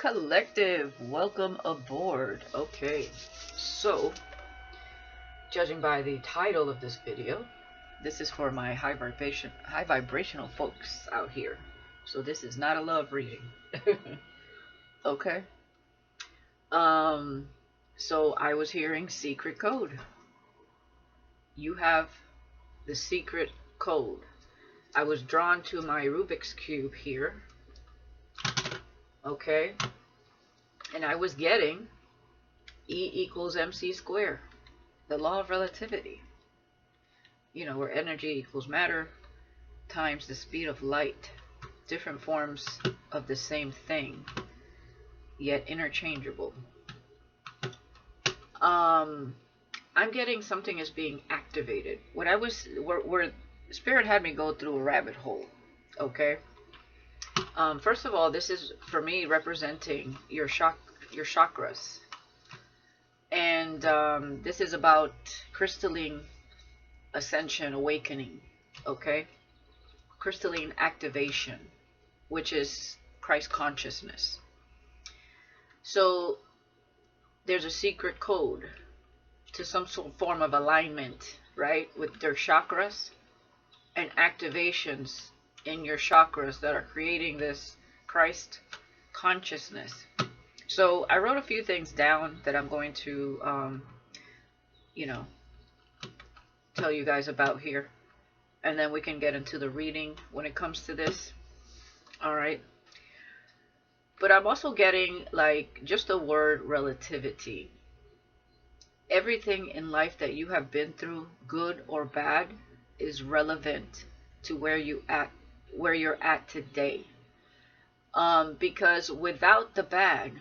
Collective, welcome aboard. Okay, so judging by the title of this video, this is for my high vibrational folks out here. So this is not a love reading. Okay. So I was hearing secret code. You have the secret code. I was drawn to my Rubik's Cube here. Okay. And I was getting E equals mc squared. The law of relativity. You know, where energy equals matter times the speed of light. Different forms of the same thing, yet interchangeable. I'm getting something is being activated. What I was, where Spirit had me go through a rabbit hole. Okay. First of all, this is for me representing your chakras, and this is about crystalline ascension, awakening. Okay, crystalline activation, which is Christ consciousness. So there's a secret code to some sort of form of alignment, right, with their chakras and activations in your chakras that are creating this Christ consciousness. So I wrote a few things down that I'm going to, tell you guys about here. And then we can get into the reading when it comes to this. All right. But I'm also getting like just the word relativity. Everything in life that you have been through, good or bad, is relevant to where you're at today. Because without the bad,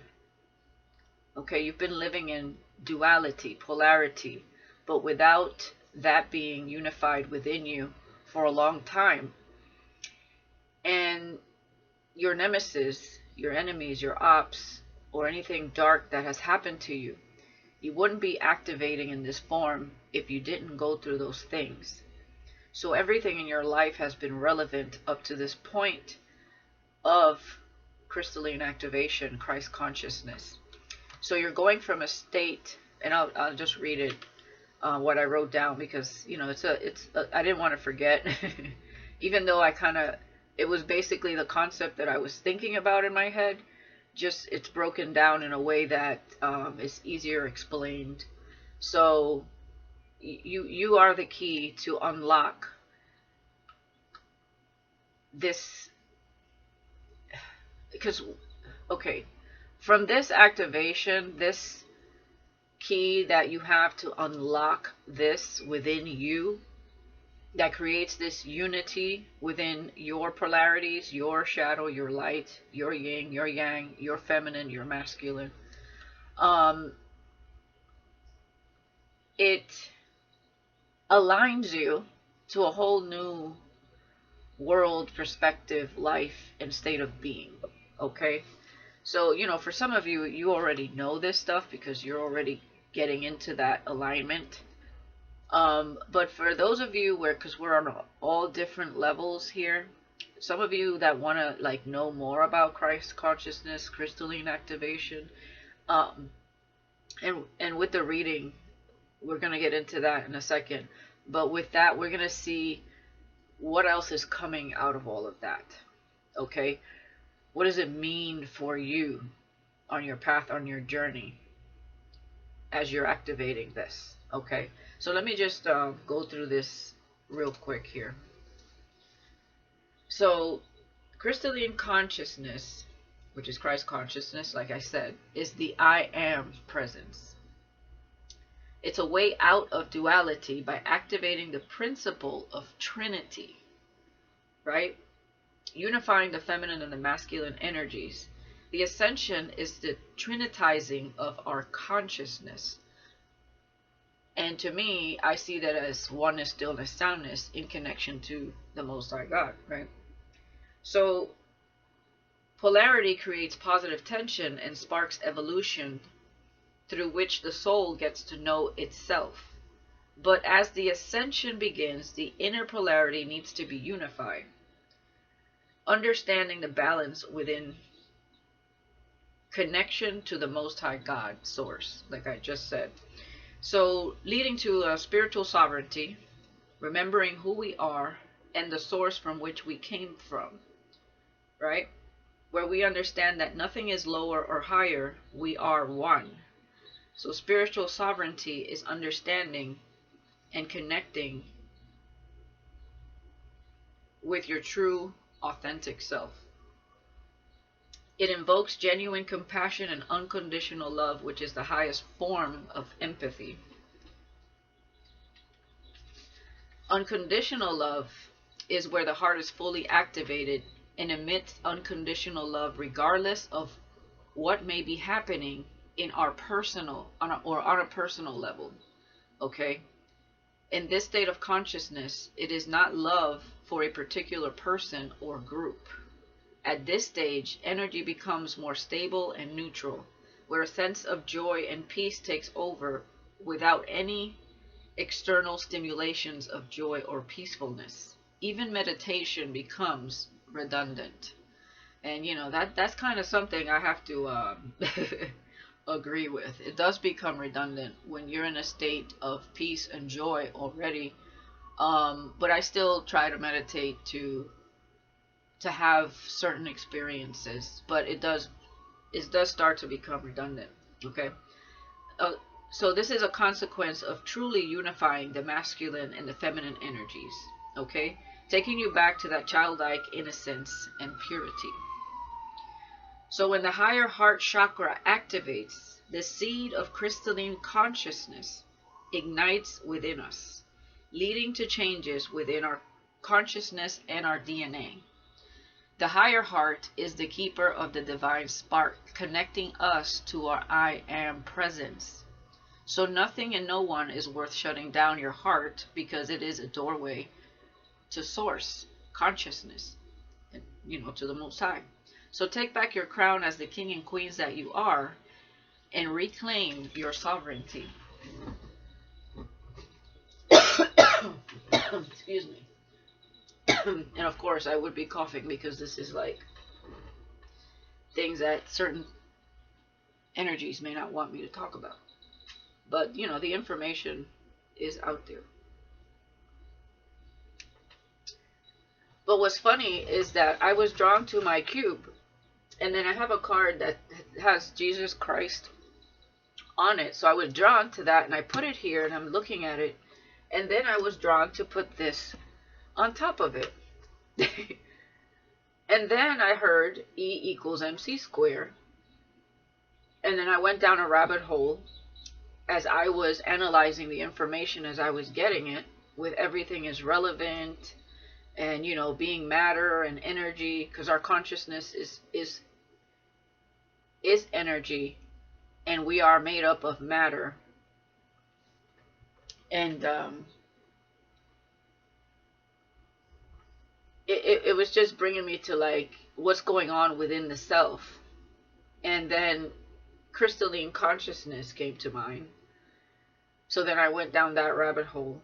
okay, you've been living in duality, polarity, but without that being unified within you for a long time. And your nemesis, your enemies, your ops, or anything dark that has happened to you, you wouldn't be activating in this form if you didn't go through those things. So everything in your life has been relevant up to this point of crystalline activation, Christ consciousness. So you're going from a state, and I'll just read it, what I wrote down, because I didn't want to forget, even though it was basically the concept that I was thinking about in my head. Just it's broken down in a way that is easier explained. So you are the key to unlock this, because from this activation, this key that you have to unlock this within you, that creates this unity within your polarities, your shadow, your light, your yin, your yang, your feminine, your masculine. It aligns you to a whole new world, perspective, life, and state of being. Okay, so for some of you, you already know this stuff because you're already getting into that alignment. But for those of you because we're on all different levels here, some of you that want to know more about Christ consciousness, crystalline activation, and with the reading, we're going to get into that in a second. But with that, we're going to see what else is coming out of all of that. Okay, what does it mean for you on your path, on your journey, as you're activating this? Okay, so let me just go through this real quick here. So crystalline consciousness, which is Christ consciousness, like I said, is the I am presence. It's a way out of duality by activating the principle of Trinity, right? Unifying the feminine and the masculine energies. The ascension is the trinitizing of our consciousness. And to me, I see that as oneness, stillness, soundness in connection to the Most High God, right? So polarity creates positive tension and sparks evolution, through which the soul gets to know itself. But as the ascension begins, the inner polarity needs to be unified. Understanding the balance within connection to the Most High God source, like I just said. So leading to spiritual sovereignty, remembering who we are and the source from which we came from, right? Where we understand that nothing is lower or higher, we are one. So spiritual sovereignty is understanding and connecting with your true, authentic self. It invokes genuine compassion and unconditional love, which is the highest form of empathy. Unconditional love is where the heart is fully activated and emits unconditional love regardless of what may be happening in our personal on a personal level. Okay? In this state of consciousness, it is not love for a particular person or group. At this stage, energy becomes more stable and neutral, where a sense of joy and peace takes over without any external stimulations of joy or peacefulness. Even meditation becomes redundant. And you know, that's kind of something I have to agree with. It does become redundant when you're in a state of peace and joy already. But I still try to meditate to have certain experiences, but it does start to become redundant. Okay. So this is a consequence of truly unifying the masculine and the feminine energies, okay? Taking you back to that childlike innocence and purity. So when the higher heart chakra activates, the seed of crystalline consciousness ignites within us, leading to changes within our consciousness and our DNA. The higher heart is the keeper of the divine spark, connecting us to our I am presence. So nothing and no one is worth shutting down your heart, because it is a doorway to source consciousness, and, you know, to the Most High. So take back your crown as the king and queens that you are and reclaim your sovereignty. Excuse me. And of course I would be coughing because this is like things that certain energies may not want me to talk about. But, you know, the information is out there. But what's funny is that I was drawn to my cube, and then I have a card that has Jesus Christ on it. So I was drawn to that, and I put it here, and I'm looking at it. And then I was drawn to put this on top of it. And then I heard E equals MC squared. And then I went down a rabbit hole as I was analyzing the information as I was getting it, with everything is relevant and, you know, being matter and energy, because our consciousness is energy, and we are made up of matter. And it was just bringing me to like what's going on within the self. And then crystalline consciousness came to mind. So then I went down that rabbit hole.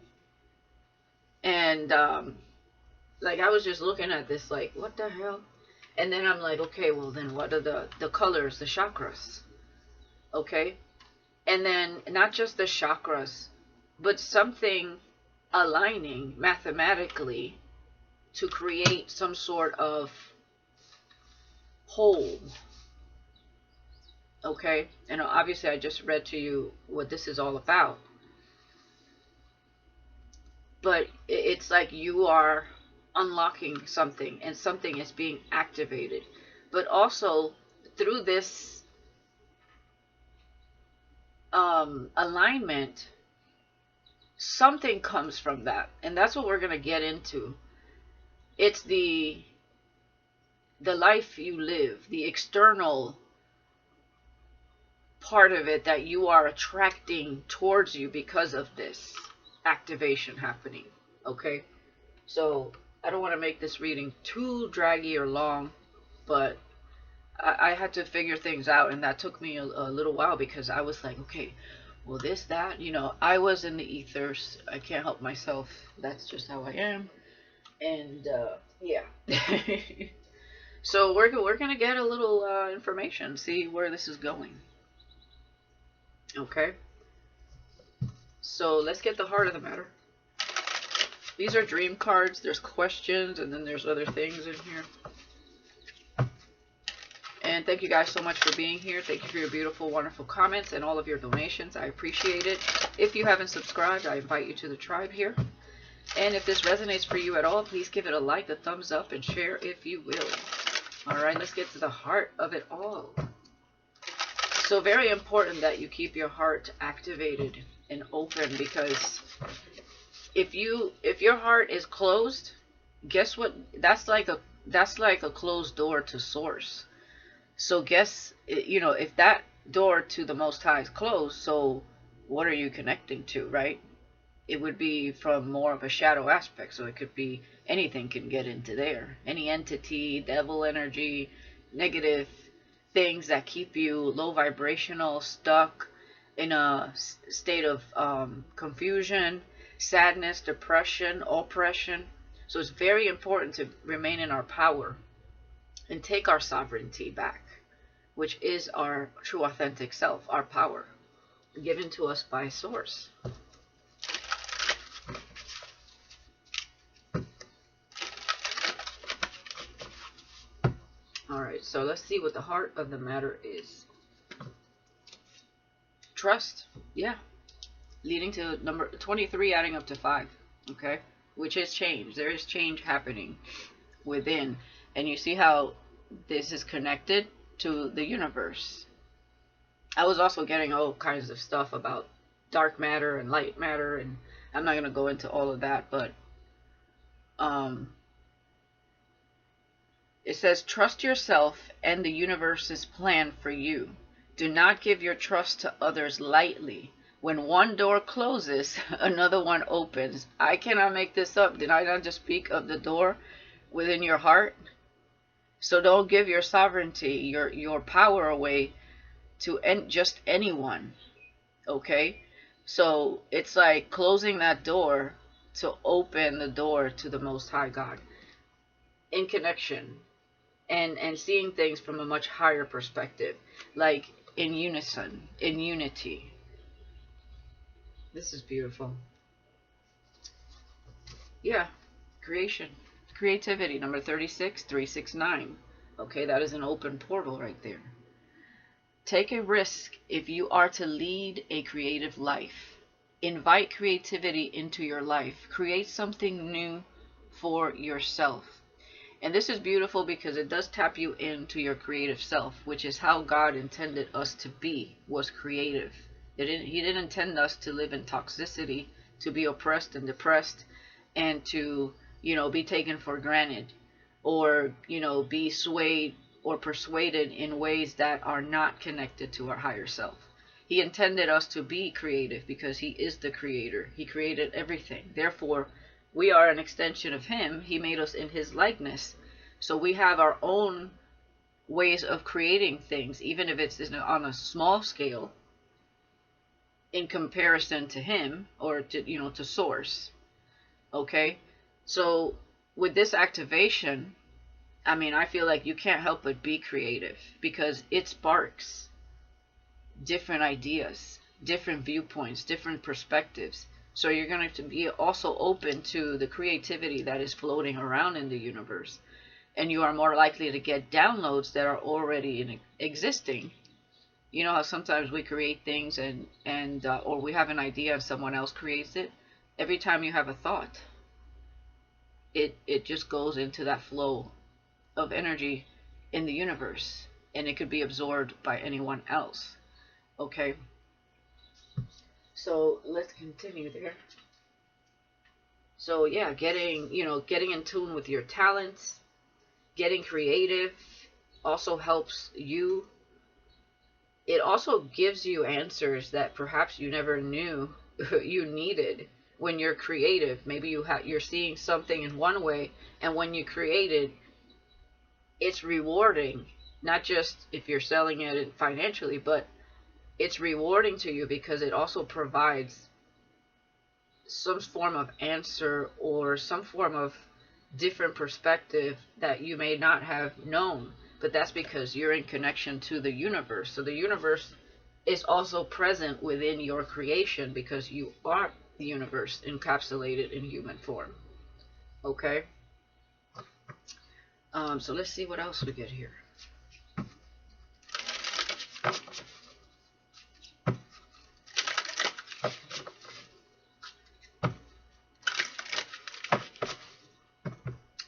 And like I was just looking at this like, what the hell? And then I'm like, okay, well then what are the colors, the chakras? Okay? And then not just the chakras, but something aligning mathematically to create some sort of whole. Okay? And obviously I just read to you what this is all about. But it's like you are unlocking something, and something is being activated. But also through this alignment, something comes from that. And that's what we're going to get into. It's the life you live, the external part of it that you are attracting towards you because of this activation happening. Okay? So I don't want to make this reading too draggy or long, but I had to figure things out, and that took me a little while, because I was like, okay, well this, that, you know, I was in the ethers. I can't help myself. That's just how I am. And yeah. So we're going to get a little information, see where this is going. Okay? So let's get the heart of the matter. These are dream cards. There's questions, and then there's other things in here. And thank you guys so much for being here. Thank you for your beautiful, wonderful comments and all of your donations. I appreciate it. If you haven't subscribed, I invite you to the tribe here. And if this resonates for you at all, please give it a like, a thumbs up, and share if you will. Alright, let's get to the heart of it all. So very important that you keep your heart activated and open, because if your heart is closed, guess what? That's like a closed door to source. So guess, if that door to the Most High is closed, so what are you connecting to, right? It would be from more of a shadow aspect. So it could be anything can get into there. Any entity, devil energy, negative things that keep you low vibrational, stuck in a state of confusion, sadness, depression, oppression. So it's very important to remain in our power and take our sovereignty back, which is our true authentic self, our power, given to us by Source. Alright, so let's see what the heart of the matter is. Trust, yeah. Leading to number 23, adding up to 5, okay? Which is change. There is change happening within. And you see how this is connected to the universe. I was also getting all kinds of stuff about dark matter and light matter, and I'm not going to go into all of that, but it says, trust yourself and the universe's plan for you. Do not give your trust to others lightly. When one door closes, another one opens. I cannot make this up. Did I not just speak of the door within your heart? So don't give your sovereignty, your power away to just anyone. Okay? So it's like closing that door to open the door to the Most High God in connection. And seeing things from a much higher perspective, like in unison, in unity. This is beautiful. Yeah, creation, creativity, number 36, 369. Okay, that is an open portal right there. Take a risk if you are to lead a creative life. Invite creativity into your life. Create something new for yourself. And this is beautiful because it does tap you into your creative self, which is how God intended us to be, was creative. He didn't intend us to live in toxicity, to be oppressed and depressed, and to, be taken for granted, or, be swayed or persuaded in ways that are not connected to our higher self. He intended us to be creative because He is the creator. He created everything. Therefore, we are an extension of Him. He made us in His likeness. So we have our own ways of creating things, even if it's on a small scale in comparison to Him, or to Source. Okay? So with this activation, I feel like you can't help but be creative, because it sparks different ideas, different viewpoints, different perspectives. So you're going to be also open to the creativity that is floating around in the universe. And you are more likely to get downloads that are already existing. You know how sometimes we create things or we have an idea and someone else creates it? Every time you have a thought, it just goes into that flow of energy in the universe. And it could be absorbed by anyone else. Okay? So let's continue there. So yeah, getting in tune with your talents, getting creative also helps you. It also gives you answers that perhaps you never knew you needed when you're creative. Maybe you're seeing something in one way, and when you create it, it's rewarding. Not just if you're selling it financially, but it's rewarding to you because it also provides some form of answer or some form of different perspective that you may not have known. But that's because you're in connection to the universe. So the universe is also present within your creation because you are the universe encapsulated in human form. Okay? So let's see what else we get here.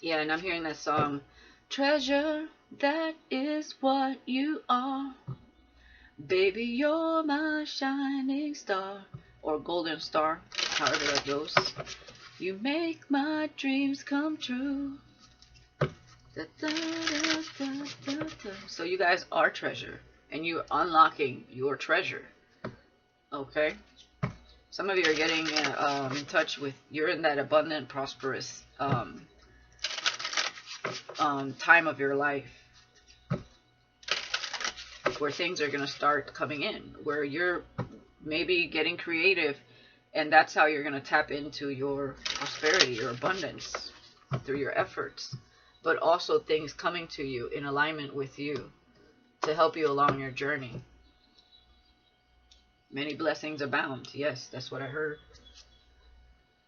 Yeah, and I'm hearing that song, treasure, that is what you are. Baby, you're my shining star. Or golden star, however that goes. You make my dreams come true. Da, da, da, da, da, da. So you guys are treasure. And you're unlocking your treasure. Okay? Some of you are getting in touch with, you're in that abundant, prosperous time of your life where things are going to start coming in, where you're maybe getting creative, and that's how you're going to tap into your prosperity, your abundance, through your efforts, but also things coming to you in alignment with you to help you along your journey. Many blessings abound. Yes, that's what I heard.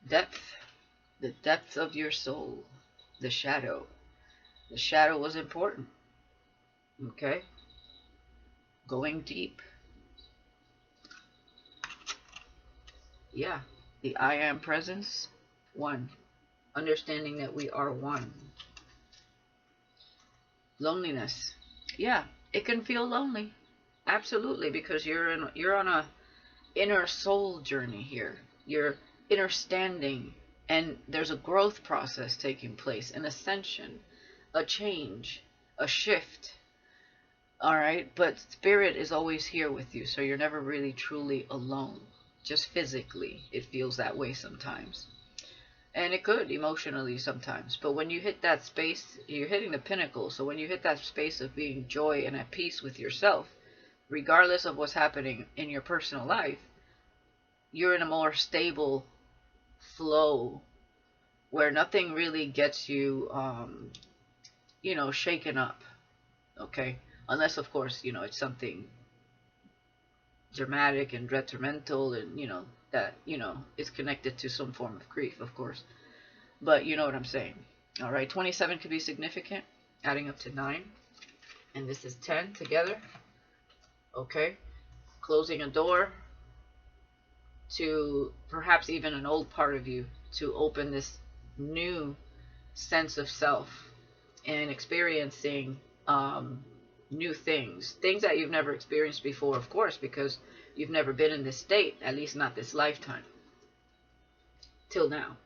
Depth, the depth of your soul, the shadow. The shadow was important. Okay? Going deep. Yeah. The I am presence. One. Understanding that we are one. Loneliness. Yeah. It can feel lonely. Absolutely. Because you're on a inner soul journey here. You're understanding. And there's a growth process taking place. An ascension. A change. A shift. Alright, but spirit is always here with you, so you're never really truly alone. Just physically, it feels that way sometimes. And it could emotionally sometimes. But when you hit that space, you're hitting the pinnacle. So when you hit that space of being joy and at peace with yourself, regardless of what's happening in your personal life, you're in a more stable flow where nothing really gets you, shaken up. Okay? Unless, of course, it's something dramatic and detrimental and, that, is connected to some form of grief, of course. But you know what I'm saying. All right, 27 could be significant, adding up to 9. And this is 10 together. Okay. Closing a door to perhaps even an old part of you to open this new sense of self and experiencing new things that you've never experienced before, of course, because you've never been in this state, at least not this lifetime till now.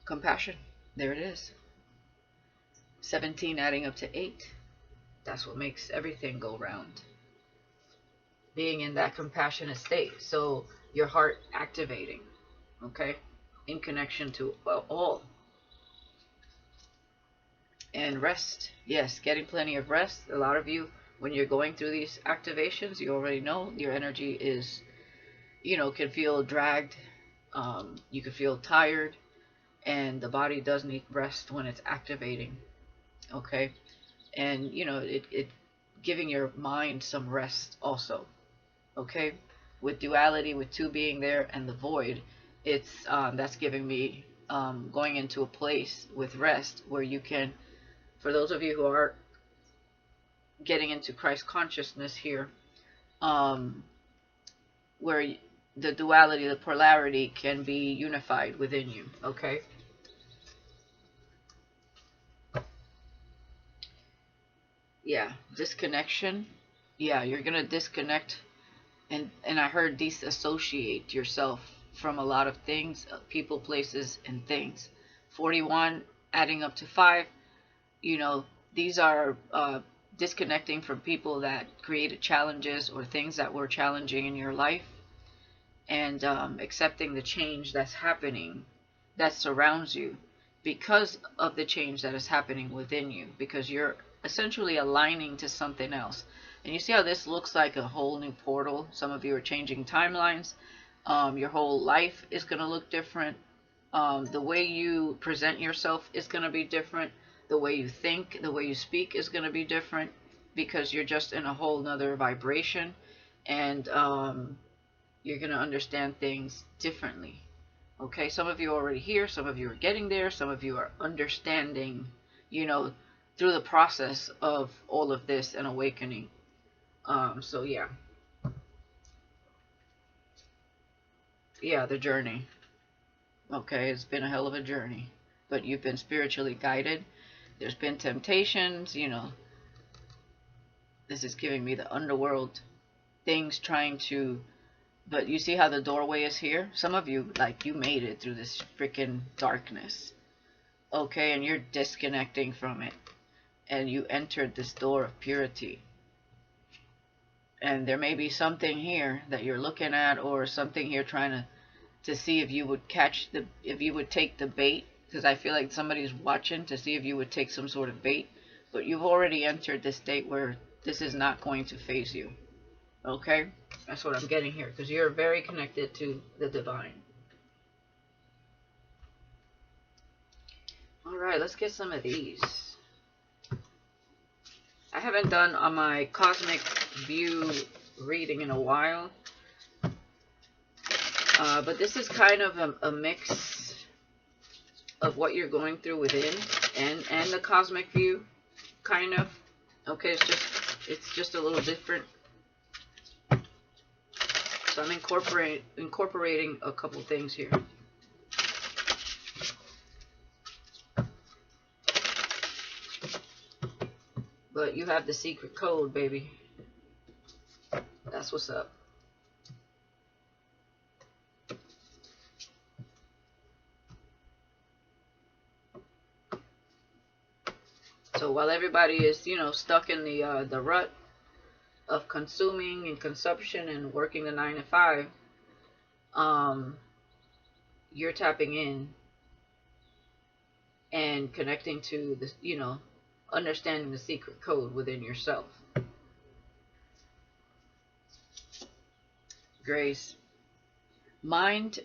Compassion, there it is. 17 adding up to 8. That's what makes everything go round, being in that compassionate state. So your heart activating, okay, in connection to all. And rest. Yes, getting plenty of rest. A lot of you, when you're going through these activations, you already know your energy is, can feel dragged. You can feel tired. And the body does need rest when it's activating. Okay? And, it giving your mind some rest also. Okay? With duality, with 2 being there and the void, it's that's giving me going into a place with rest where you can, for those of you who are getting into Christ consciousness here, where the duality, the polarity can be unified within you, okay? Yeah, disconnection. Yeah, you're going to disconnect, and I heard disassociate yourself from a lot of things, people, places, and things. 41 adding up to 5. These are disconnecting from people that created challenges or things that were challenging in your life, and accepting the change that's happening, that surrounds you, because of the change that is happening within you, because you're essentially aligning to something else. And you see how this looks like a whole new portal. Some of you are changing timelines. Your whole life is going to look different. The way you present yourself is going to be different. The way you think, the way you speak is going to be different, because you're just in a whole nother vibration, and you're going to understand things differently. Okay, some of you are already here, some of you are getting there, some of you are understanding, you know, through the process of all of this and awakening. So yeah. Yeah, the journey. Okay, it's been a hell of a journey, but you've been spiritually guided. There's been temptations, you know. This is giving me the underworld things trying to, but you see how the doorway is here? Some of you, like, you made it through this freaking darkness. Okay, and you're disconnecting from it. And you entered this door of purity. And there may be something here that you're looking at, or something here trying to see if you would if you would take the bait, because I feel like somebody's watching to see if you would take some sort of bait, but you've already entered this state where this is not going to phase you. Okay? That's what I'm getting here, because you're very connected to the divine. Alright, let's get some of these. I haven't done on my cosmic view reading in a while. But this is kind of a mix of what you're going through within and the cosmic view, kind of. Okay, it's just a little different. So I'm incorporating a couple things here. But you have the secret code, baby. That's what's up. So while everybody is, you know, stuck in the rut of consuming and consumption and working the 9 to 5, you're tapping in and connecting to this, you know, understanding the secret code within yourself. Grace. Timid,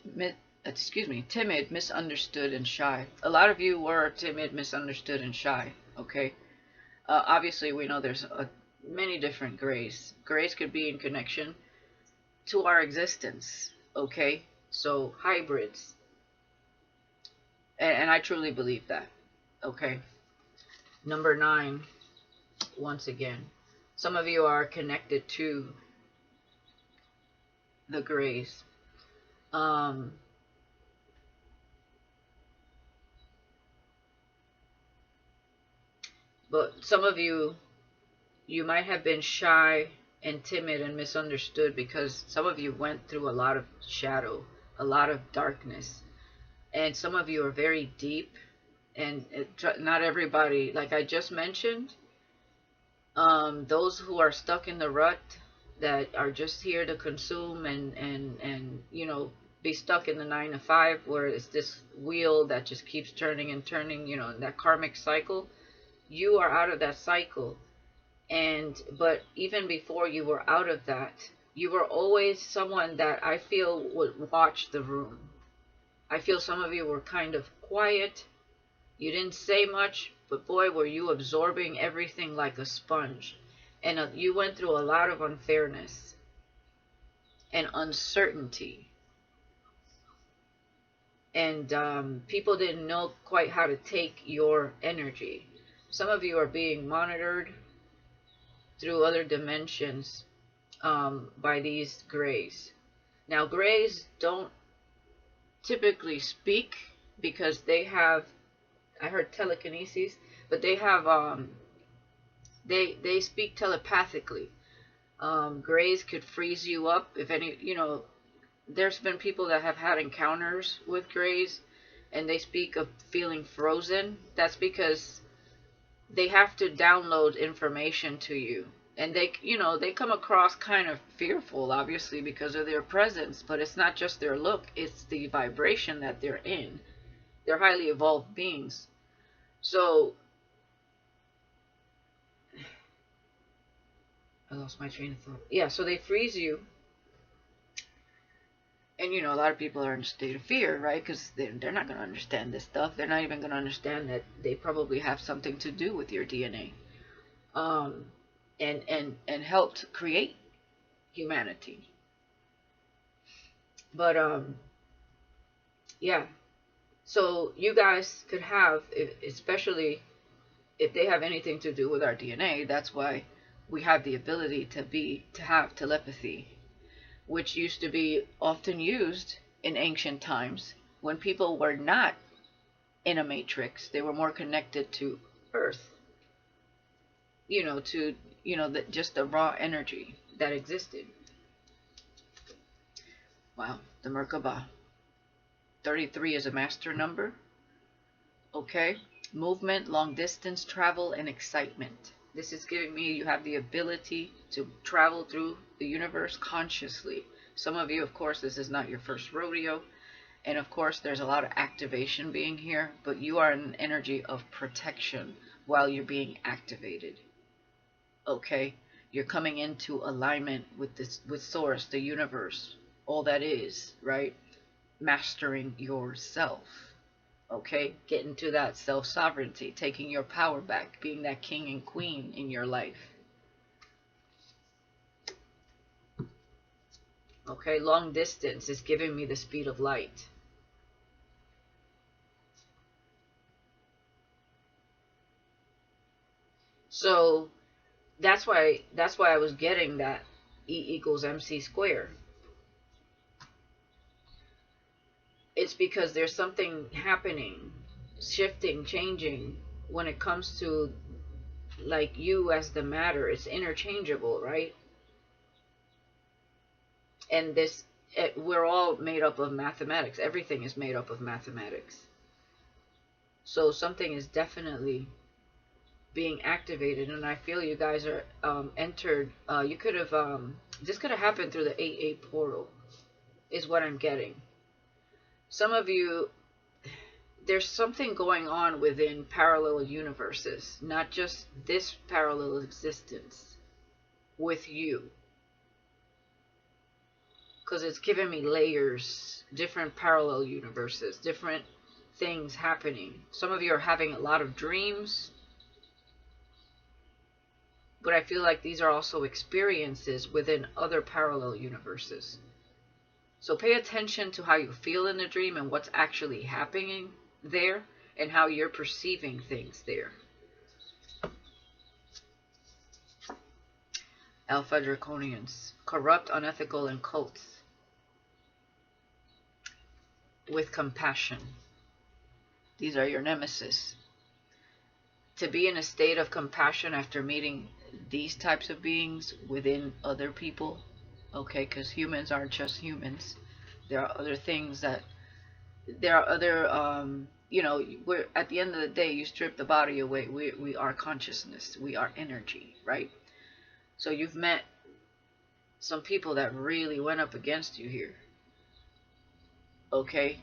misunderstood, and shy. A lot of you were timid, misunderstood, and shy. Okay. Obviously, we know there's many different grays. Grays could be in connection to our existence. Okay. So hybrids. And I truly believe that. Okay. Number 9. Once again, some of you are connected to the grays. But some of you might have been shy and timid and misunderstood because some of you went through a lot of shadow, a lot of darkness. And some of you are very deep, and not everybody, like I just mentioned, those who are stuck in the rut, that are just here to consume and you know, be stuck in the 9 to 5, where it's this wheel that just keeps turning and turning, you know, that karmic cycle. You are out of that cycle. But even before you were out of that, you were always someone that I feel would watch the room. I feel some of you were kind of quiet. You didn't say much, but boy, were you absorbing everything like a sponge. And you went through a lot of unfairness and uncertainty. And people didn't know quite how to take your energy. Some of you are being monitored through other dimensions by these grays. Now, grays don't typically speak because they have, I heard telekinesis, but they have they speak telepathically. Grays could freeze you up if any, you know. There's been people that have had encounters with grays, and they speak of feeling frozen. That's because they have to download information to you, and they, you know, they come across kind of fearful, obviously, because of their presence. But it's not just their look; it's the vibration that they're in. They're highly evolved beings. So I lost my train of thought. Yeah, so they freeze you. And you know, a lot of people are in a state of fear, right? Because they're not going to understand this stuff. They're not even going to understand that they probably have something to do with your DNA, um, and helped create humanity. But yeah. So you guys could have, especially if they have anything to do with our DNA. That's why we have the ability to have telepathy, which used to be often used in ancient times when people were not in a matrix. They were more connected to Earth, to just the raw energy that existed. Wow, the Merkaba. 33 is a master number. Okay. Movement, long distance travel, and excitement. This is giving me you have the ability to travel through the universe consciously. Some of you, of course, this is not your first rodeo. And of course, there's a lot of activation being here, but you are in an energy of protection while you're being activated. Okay? You're coming into alignment with Source, the universe, all that is, right? Mastering yourself. Okay? Getting to that self-sovereignty, taking your power back, being that king and queen in your life. Okay? Long distance is giving me the speed of light. So that's why I was getting that E equals MC squared. It's because there's something happening, shifting, changing when it comes to like you as the matter. It's interchangeable, right? And we're all made up of mathematics. Everything is made up of mathematics. So something is definitely being activated, and I feel you guys are entered. You could have this could have happened through the 8-8 portal, is what I'm getting. Some of you, there's something going on within parallel universes, not just this parallel existence with you, because it's giving me layers, different parallel universes, different things happening. Some of you are having a lot of dreams, but I feel like these are also experiences within other parallel universes. So pay attention to how you feel in the dream and what's actually happening there and how you're perceiving things there. Alpha Draconians, corrupt, unethical, and cults. With compassion. These are your nemesis. To be in a state of compassion after meeting these types of beings within other people, okay, because humans aren't just humans. There are other things that, there are other, we're, at the end of the day, you strip the body away. We are consciousness. We are energy, right? So you've met some people that really went up against you here. Okay?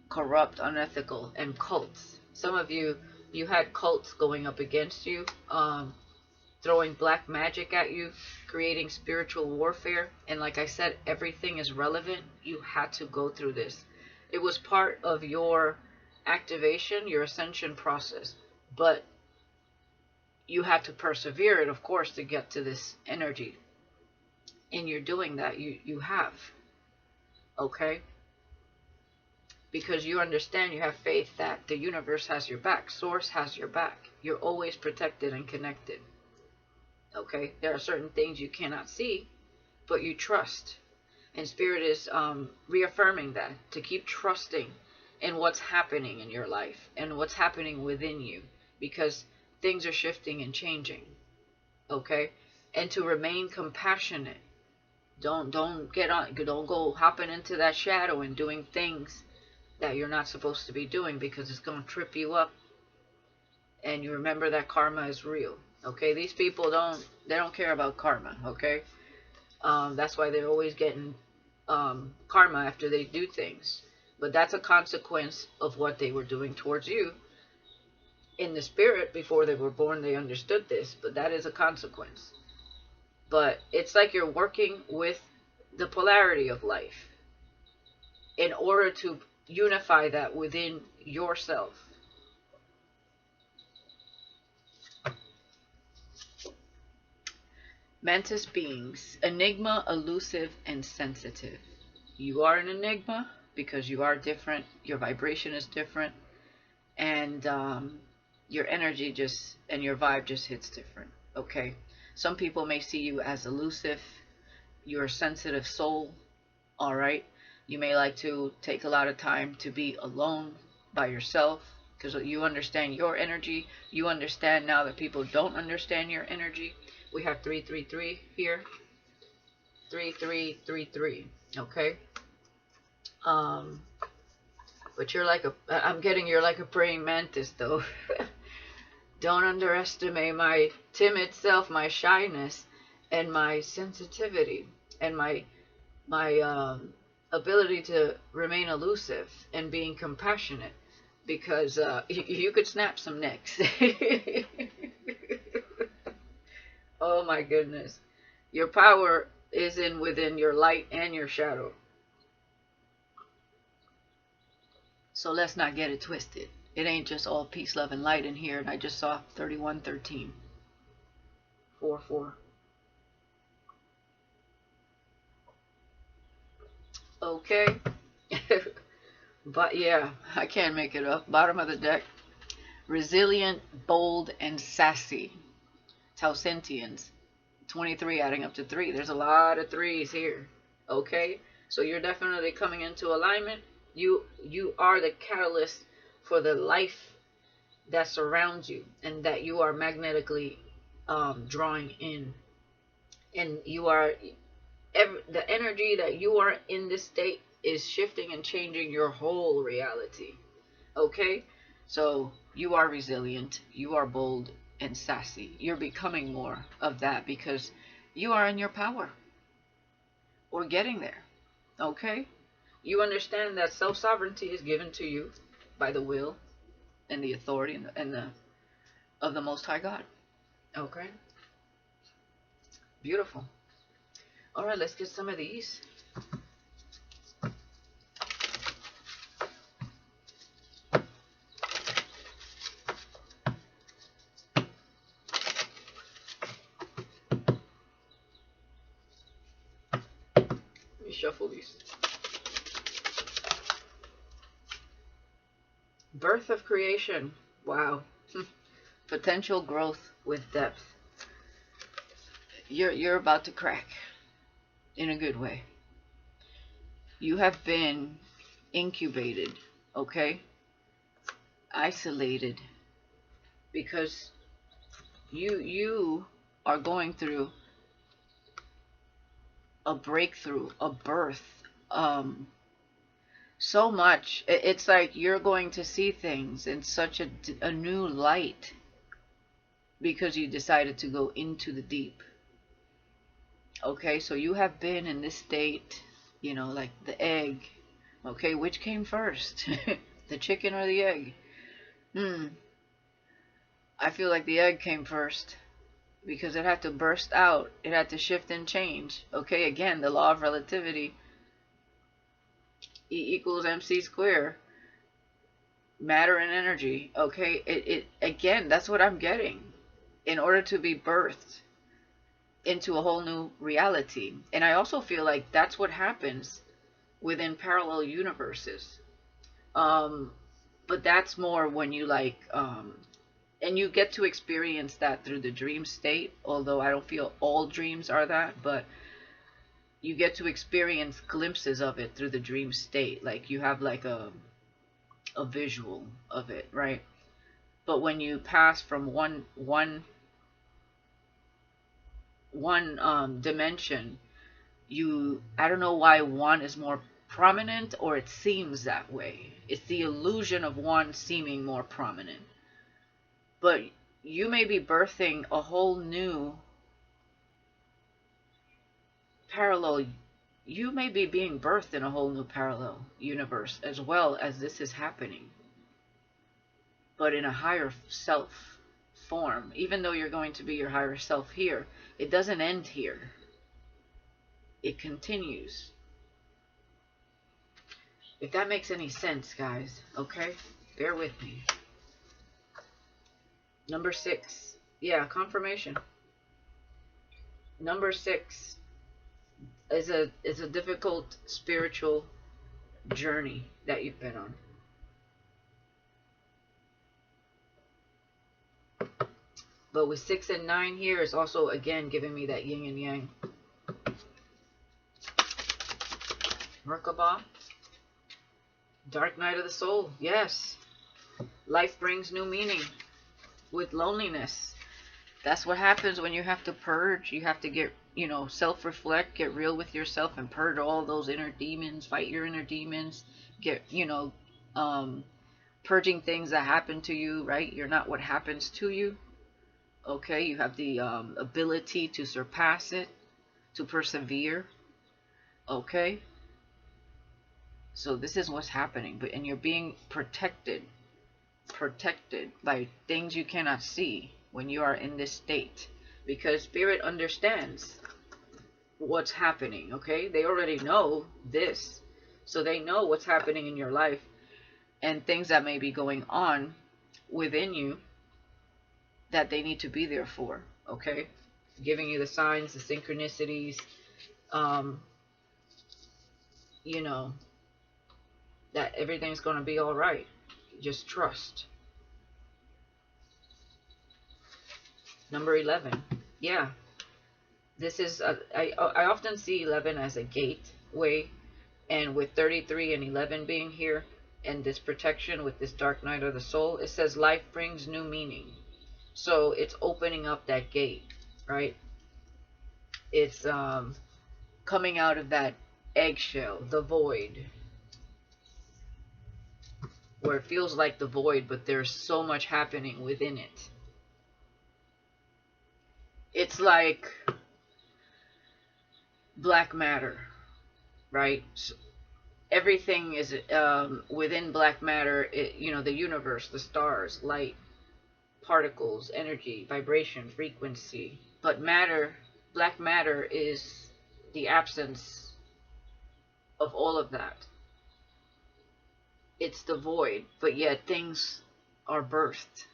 Corrupt, unethical, and cults. Some of you had cults going up against you, throwing black magic at you, creating spiritual warfare. And like I said, everything is relevant. You had to go through this. It was part of your activation, your ascension process. But you had to persevere it, of course, to get to this energy. And you're doing that. You have. Okay? Because you understand, you have faith that the universe has your back. Source has your back. You're always protected and connected. Okay? There are certain things you cannot see, but you trust. And Spirit is reaffirming that, to keep trusting in what's happening in your life and what's happening within you, because things are shifting and changing. Okay? And to remain compassionate. Don't go hopping into that shadow and doing things that you're not supposed to be doing, because it's going to trip you up. And you remember that karma is real. Okay? These people don't care about karma. Okay? That's why they're always getting karma after they do things. But that's a consequence of what they were doing towards you. In the spirit, before they were born, they understood this, but that is a consequence. But it's like you're working with the polarity of life, in order to unify that within yourself. Mantis beings, enigma, elusive, and sensitive. You are an enigma because you are different, your vibration is different, and your energy just, and your vibe just hits different, okay? Some people may see you as elusive, you're a sensitive soul, all right? You may like to take a lot of time to be alone by yourself because you understand your energy. You understand now that people don't understand your energy. We have 333 here. 3333. Okay. But you're like I'm getting you're like a praying mantis though. Don't underestimate my timid self, my shyness, and my sensitivity, and my ability to remain elusive and being compassionate, because you could snap some necks. Oh my goodness. Your power is within your light and your shadow. So let's not get it twisted. It ain't just all peace, love, and light in here. And I just saw 3113. 44. Okay. But yeah, I can't make it up. Bottom of the deck. Resilient, bold, and sassy. Tausentians. 23 adding up to 3. There's a lot of 3s here. Okay? So you're definitely coming into alignment. You are the catalyst for the life that surrounds you and that you are magnetically drawing in. And you are, the energy that you are in this state is shifting and changing your whole reality. Okay? So you are resilient, you are bold and sassy. You're becoming more of that because you are in your power. Or getting there. Okay? You understand that self-sovereignty is given to you by the will and the authority of the Most High God. Okay? Beautiful. All right, let's get some of these. Let me shuffle these. Birth of creation. Wow. Potential growth with depth. You're about to crack in a good way. You have been incubated, okay? Isolated, because you are going through a breakthrough, a birth. So much. It's like you're going to see things in such a new light because you decided to go into the deep. Okay, so you have been in this state, you know, like the egg. Okay, which came first? The chicken or the egg? I feel like the egg came first because it had to burst out. It had to shift and change. Okay, again, the law of relativity. E equals mc squared. Matter and energy. Okay, it again, that's what I'm getting. In order to be birthed into a whole new reality. And I also feel like that's what happens within parallel universes. But that's more when you and you get to experience that through the dream state, although I don't feel all dreams are that, but you get to experience glimpses of it through the dream state. Like you have like a visual of it, right? But when you pass from one dimension, I don't know why one is more prominent, or it seems that way. It's the illusion of one seeming more prominent. But you may be birthing a whole new parallel. You may be being birthed in a whole new parallel universe as well as this is happening, but in a higher self form. Even though you're going to be your higher self here, it doesn't end here. it continues. If that makes any sense, guys, okay? Bear with me. Number 6. Yeah, confirmation. Number 6 is a difficult spiritual journey that you've been on. But with 6 and 9 here, it's also again giving me that yin and yang. Merkaba. Dark night of the soul. Yes. Life brings new meaning with loneliness. That's what happens when you have to purge. You have to get, self-reflect, get real with yourself and purge all those inner demons, fight your inner demons, get, purging things that happen to you, right? You're not what happens to you. Okay, you have the ability to surpass it, to persevere. Okay, so this is what's happening, and you're being protected by things you cannot see when you are in this state, because Spirit understands what's happening. Okay, they already know this, so they know what's happening in your life and things that may be going on within you that they need to be there for. Okay, giving you the signs, the synchronicities, that everything's going to be all right. Just trust. Number 11. Yeah, this is I often see 11 as a gateway, and with 33 and 11 being here and this protection with this dark night of the soul, it says life brings new meaning. So it's opening up that gate, right? It's coming out of that eggshell, the void, where it feels like the void, but there's so much happening within it. It's like black matter, right? So everything is within black matter. The universe, the stars, light, particles, energy, vibration, frequency. But matter, black matter, is the absence of all of that. It's the void, but yet things are birthed.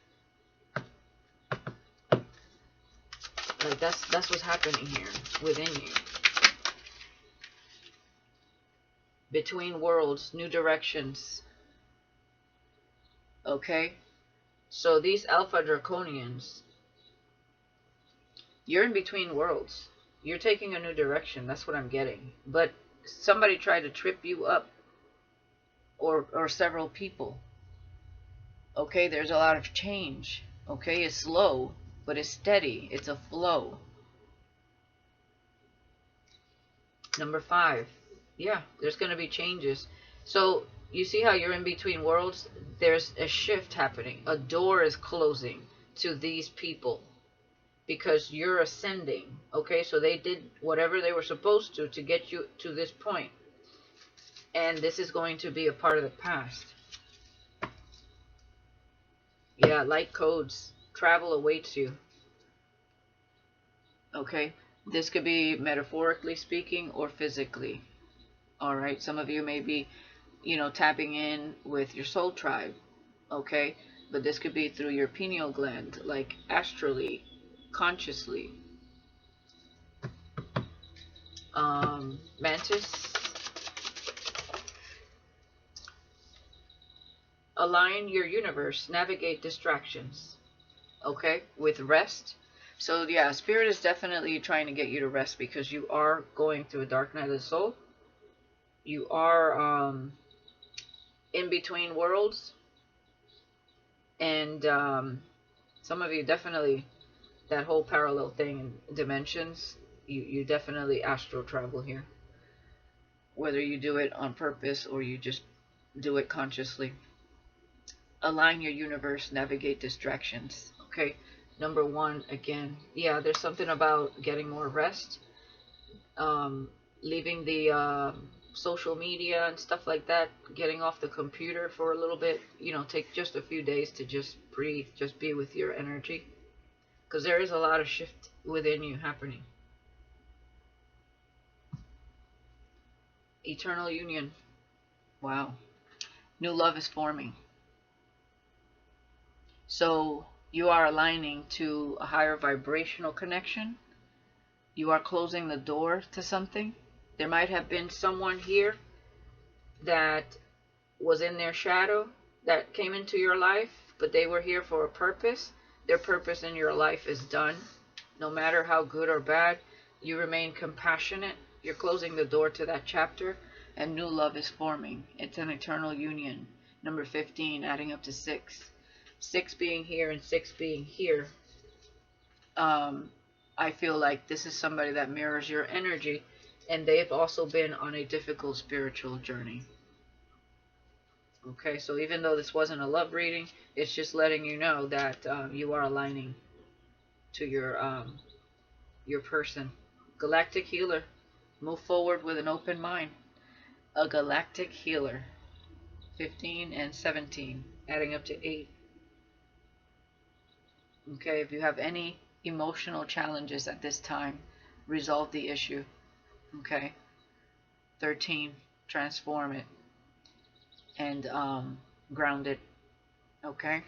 Like that's what's happening here within you. Between worlds, new directions. Okay? So these Alpha Draconians, you're in between worlds. You're taking a new direction. That's what I'm getting. But somebody tried to trip you up, or several people. Okay, there's a lot of change. Okay, it's slow, but it's steady. It's a flow. Number 5. Yeah, there's going to be changes. So you see how you're in between worlds? There's a shift happening. A door is closing to these people because you're ascending. Okay, so they did whatever they were supposed to get you to this point. And this is going to be a part of the past. Yeah, light codes. Travel awaits you. Okay, this could be metaphorically speaking or physically. All right, some of you may be, tapping in with your soul tribe. Okay, but this could be through your pineal gland, like astrally, consciously. Mantis. Align your universe, navigate distractions. Okay, with rest. So yeah, Spirit is definitely trying to get you to rest because you are going through a dark night of the soul. You are in between worlds. And some of you definitely, that whole parallel thing in dimensions, you definitely astral travel here. Whether you do it on purpose or you just do it consciously. Align your universe, navigate distractions. Okay, number 1, again, yeah, there's something about getting more rest, leaving the social media and stuff like that, getting off the computer for a little bit, take just a few days to just breathe, just be with your energy, because there is a lot of shift within you happening. Eternal union. Wow. New love is forming. So you are aligning to a higher vibrational connection. You are closing the door to something. There might have been someone here that was in their shadow that came into your life, but they were here for a purpose. Their purpose in your life is done. No matter how good or bad, you remain compassionate. You're closing the door to that chapter, and new love is forming. It's an eternal union. Number 15, adding up to 6. 6 being here and 6 being here. I feel like this is somebody that mirrors your energy, and they've also been on a difficult spiritual journey. Okay, so even though this wasn't a love reading, it's just letting you know that you are aligning to your person. Galactic healer. Move forward with an open mind. A galactic healer. 15 and 17, adding up to 8. Okay, if you have any emotional challenges at this time, resolve the issue. Okay. 13, transform it and ground it. Okay.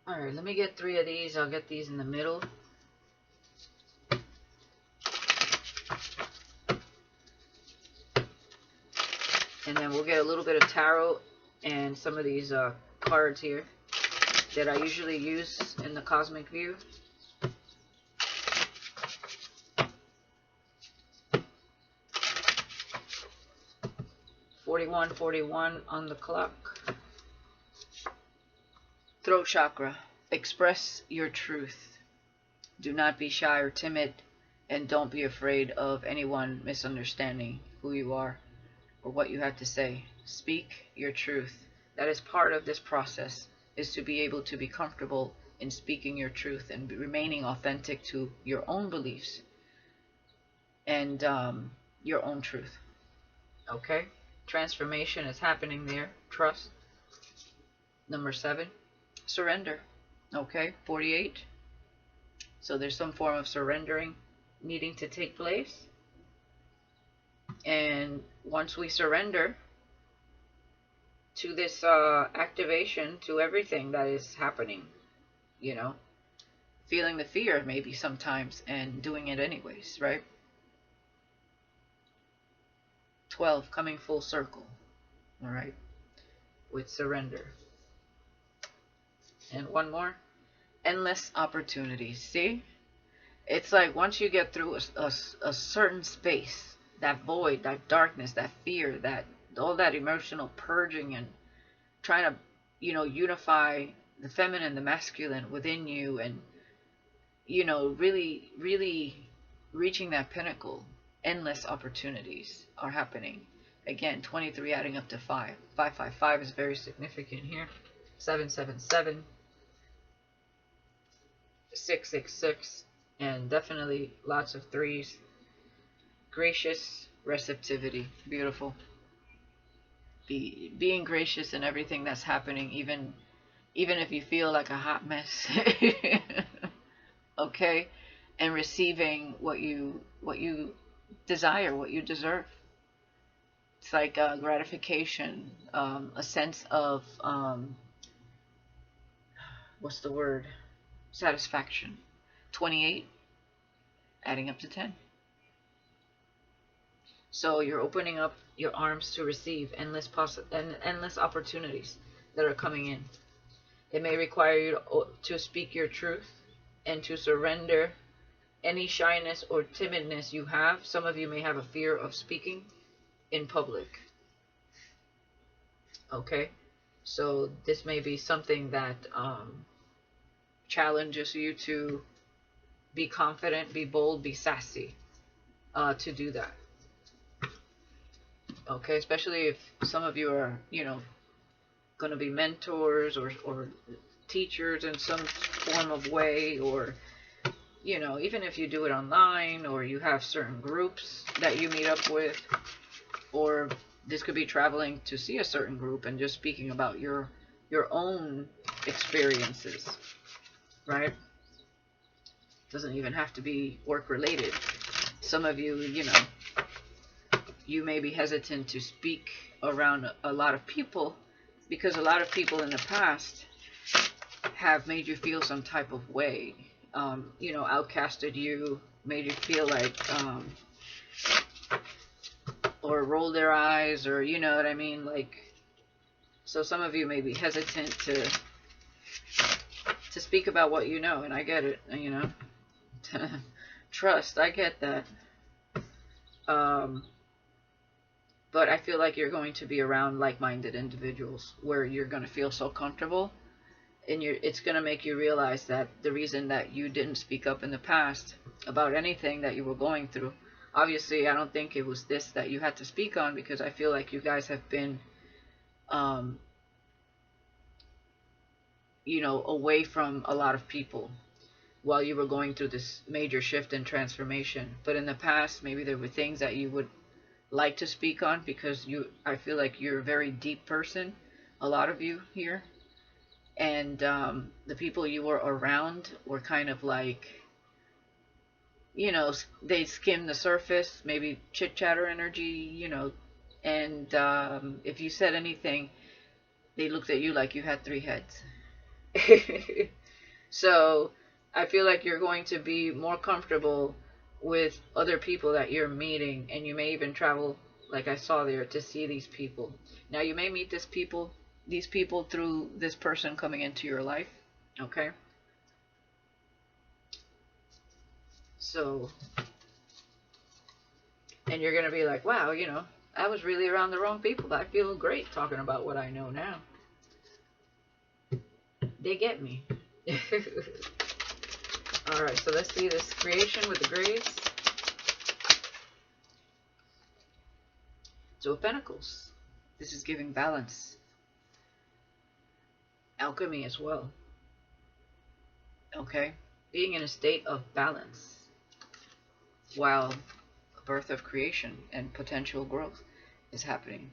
All right, let me get 3 of these. I'll get these in the middle. And then we'll get a little bit of tarot and some of these cards here that I usually use in the cosmic view. .41 on the clock. Throat chakra. Express your truth. Do not be shy or timid, and don't be afraid of anyone misunderstanding who you are or what you have to say. Speak your truth. That is part of this process, is to be able to be comfortable in speaking your truth and remaining authentic to your own beliefs and your own truth. Okay? Transformation is happening there. Trust. Number 7, surrender. Okay? 48. So there's some form of surrendering needing to take place. And once we surrender to this activation, to everything that is happening, you know, feeling the fear maybe sometimes and doing it anyways, right? 12, coming full circle. All right, with surrender. And one more, endless opportunities. See, it's like once you get through a certain space, that void, that darkness, that fear, that all that emotional purging and trying to, you know, unify the feminine, the masculine within you, and, you know, really, really reaching that pinnacle. Endless opportunities are happening. Again, 23 adding up to 5. 555 is very significant here. 777, 666, and definitely lots of 3s. Gracious receptivity. Beautiful. Being gracious in everything that's happening, even if you feel like a hot mess. Okay? And receiving what you desire, what you deserve. It's like gratification, a sense of what's the word? Satisfaction. 28 adding up to 10. So you're opening up your arms to receive endless opportunities that are coming in. It may require you to speak your truth and to surrender any shyness or timidness you have. Some of you may have a fear of speaking in public. Okay? So this may be something that challenges you to be confident, be bold, be sassy to do that. Okay, especially if some of you are, you know, going to be mentors or teachers in some form of way, or, you know, even if you do it online, or you have certain groups that you meet up with, or this could be traveling to see a certain group and just speaking about your own experiences, right? Doesn't even have to be work related. Some of you, you may be hesitant to speak around a lot of people because a lot of people in the past have made you feel some type of way, outcasted you, made you feel like, or rolled their eyes, or you know what I mean, like, so some of you may be hesitant to speak about what you know, and I get it, trust, I get that. But I feel like you're going to be around like-minded individuals where you're going to feel so comfortable, and it's going to make you realize that the reason that you didn't speak up in the past about anything that you were going through, obviously I don't think it was this that you had to speak on, because I feel like you guys have been away from a lot of people while you were going through this major shift and transformation. But in the past, maybe there were things that you would like to speak on, because I feel like you're a very deep person, a lot of you here, and the people you were around were kind of like, they skim the surface, maybe chit chatter energy, and if you said anything, they looked at you like you had 3 heads. So I feel like you're going to be more comfortable with other people that you're meeting, and you may even travel, like I saw there, to see these people. Now you may meet these people through this person coming into your life, okay? So, and you're going to be like, wow, I was really around the wrong people. I feel great talking about what I know now. They get me. Alright, so let's see this creation with the grays. Two of Pentacles. This is giving balance. Alchemy as well. Okay? Being in a state of balance while a birth of creation and potential growth is happening.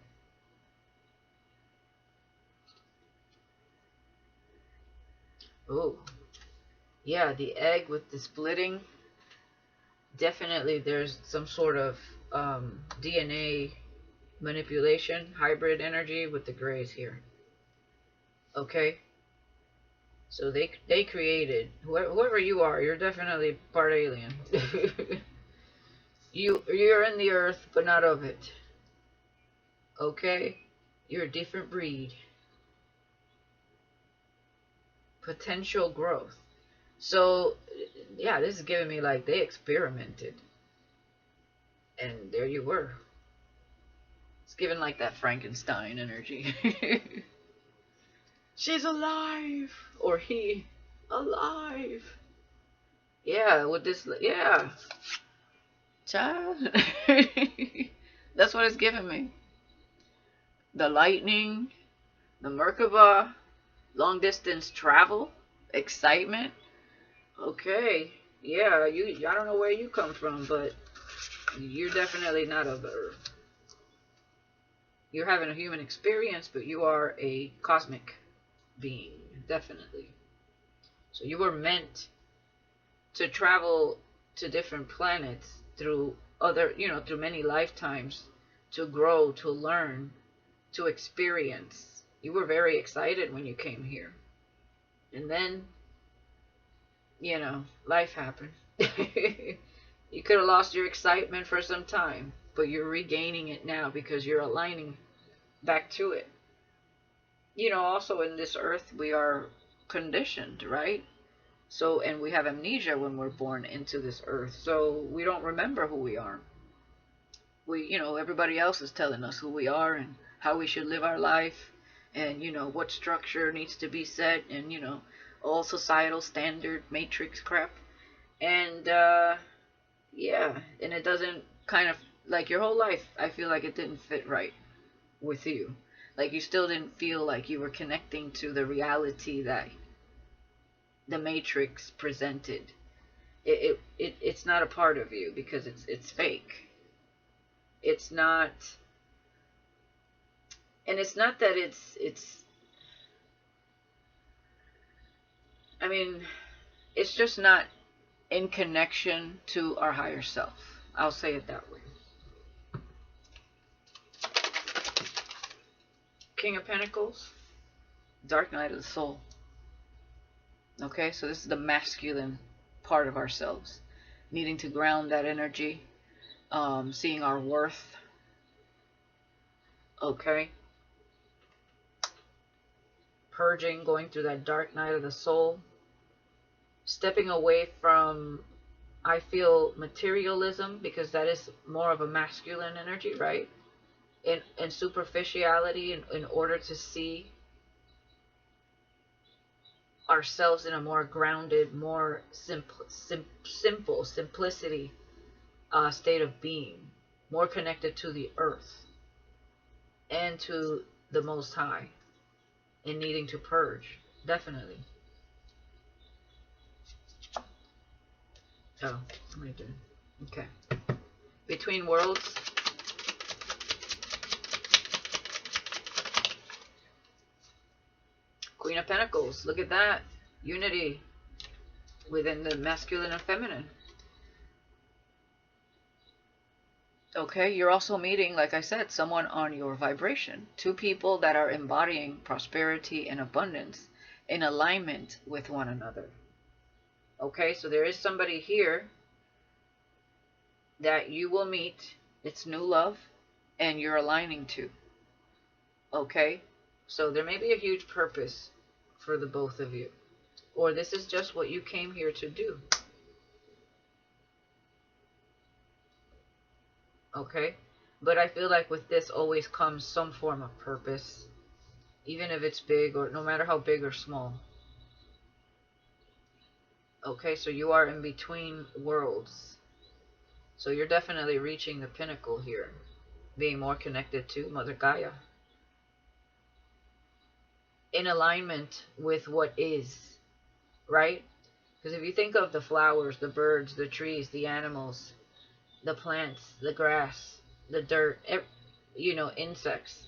Oh, yeah, the egg with the splitting. Definitely there's some sort of DNA manipulation, hybrid energy with the grays here. Okay? So they created, whoever you are, you're definitely part alien. You're in the earth, but not of it. Okay? You're a different breed. Potential growth. So, yeah, this is giving me like they experimented. And there you were. It's giving like that Frankenstein energy. She's alive! Or he, alive! Yeah, with this, yeah. Child. That's what it's giving me. The lightning, the Merkaba, long distance travel, excitement. Okay, yeah, I don't know where you come from, but you're definitely not of Earth. You're having a human experience, but you are a cosmic being, definitely. So you were meant to travel to different planets through through many lifetimes, to grow, to learn, to experience. You were very excited when you came here. And then, life happened. You could have lost your excitement for some time, but you're regaining it now because you're aligning back to it. Also in this earth, we are conditioned, right? So, and we have amnesia when we're born into this earth. So we don't remember who we are. Everybody else is telling us who we are and how we should live our life, and, what structure needs to be set, and, all societal standard matrix crap. And, yeah, and it doesn't kind of, like your whole life, I feel like it didn't fit right with you. Like you still didn't feel like you were connecting to the reality that the matrix presented. It's not a part of you because it's fake. It's not, and it's not that it's I mean, it's just not in connection to our higher self. I'll say it that way. King of Pentacles, dark night of the soul. Okay, so this is the masculine part of ourselves, needing to ground that energy, seeing our worth. Okay, purging, going through that dark night of the soul, stepping away from, I feel, materialism, because that is more of a masculine energy, right? And superficiality, in order to see ourselves in a more grounded, more simple, simplicity state of being, more connected to the earth and to the Most High, and needing to purge, definitely. Oh, what am I doing? Okay. Between worlds. Queen of Pentacles, look at that. Unity within the masculine and feminine. Okay, you're also meeting, like I said, someone on your vibration. Two people that are embodying prosperity and abundance in alignment with one another. Okay, so there is somebody here that you will meet. It's new love, and you're aligning to. Okay, so there may be a huge purpose for the both of you. Or this is just what you came here to do. Okay, but I feel like with this always comes some form of purpose, even if it's big, or no matter how big or small. Okay, so you are in between worlds. So you're definitely reaching the pinnacle here, being more connected to Mother Gaia, in alignment with what is, right? Because if you think of the flowers, the birds, the trees, the animals, the plants, the grass, the dirt, insects,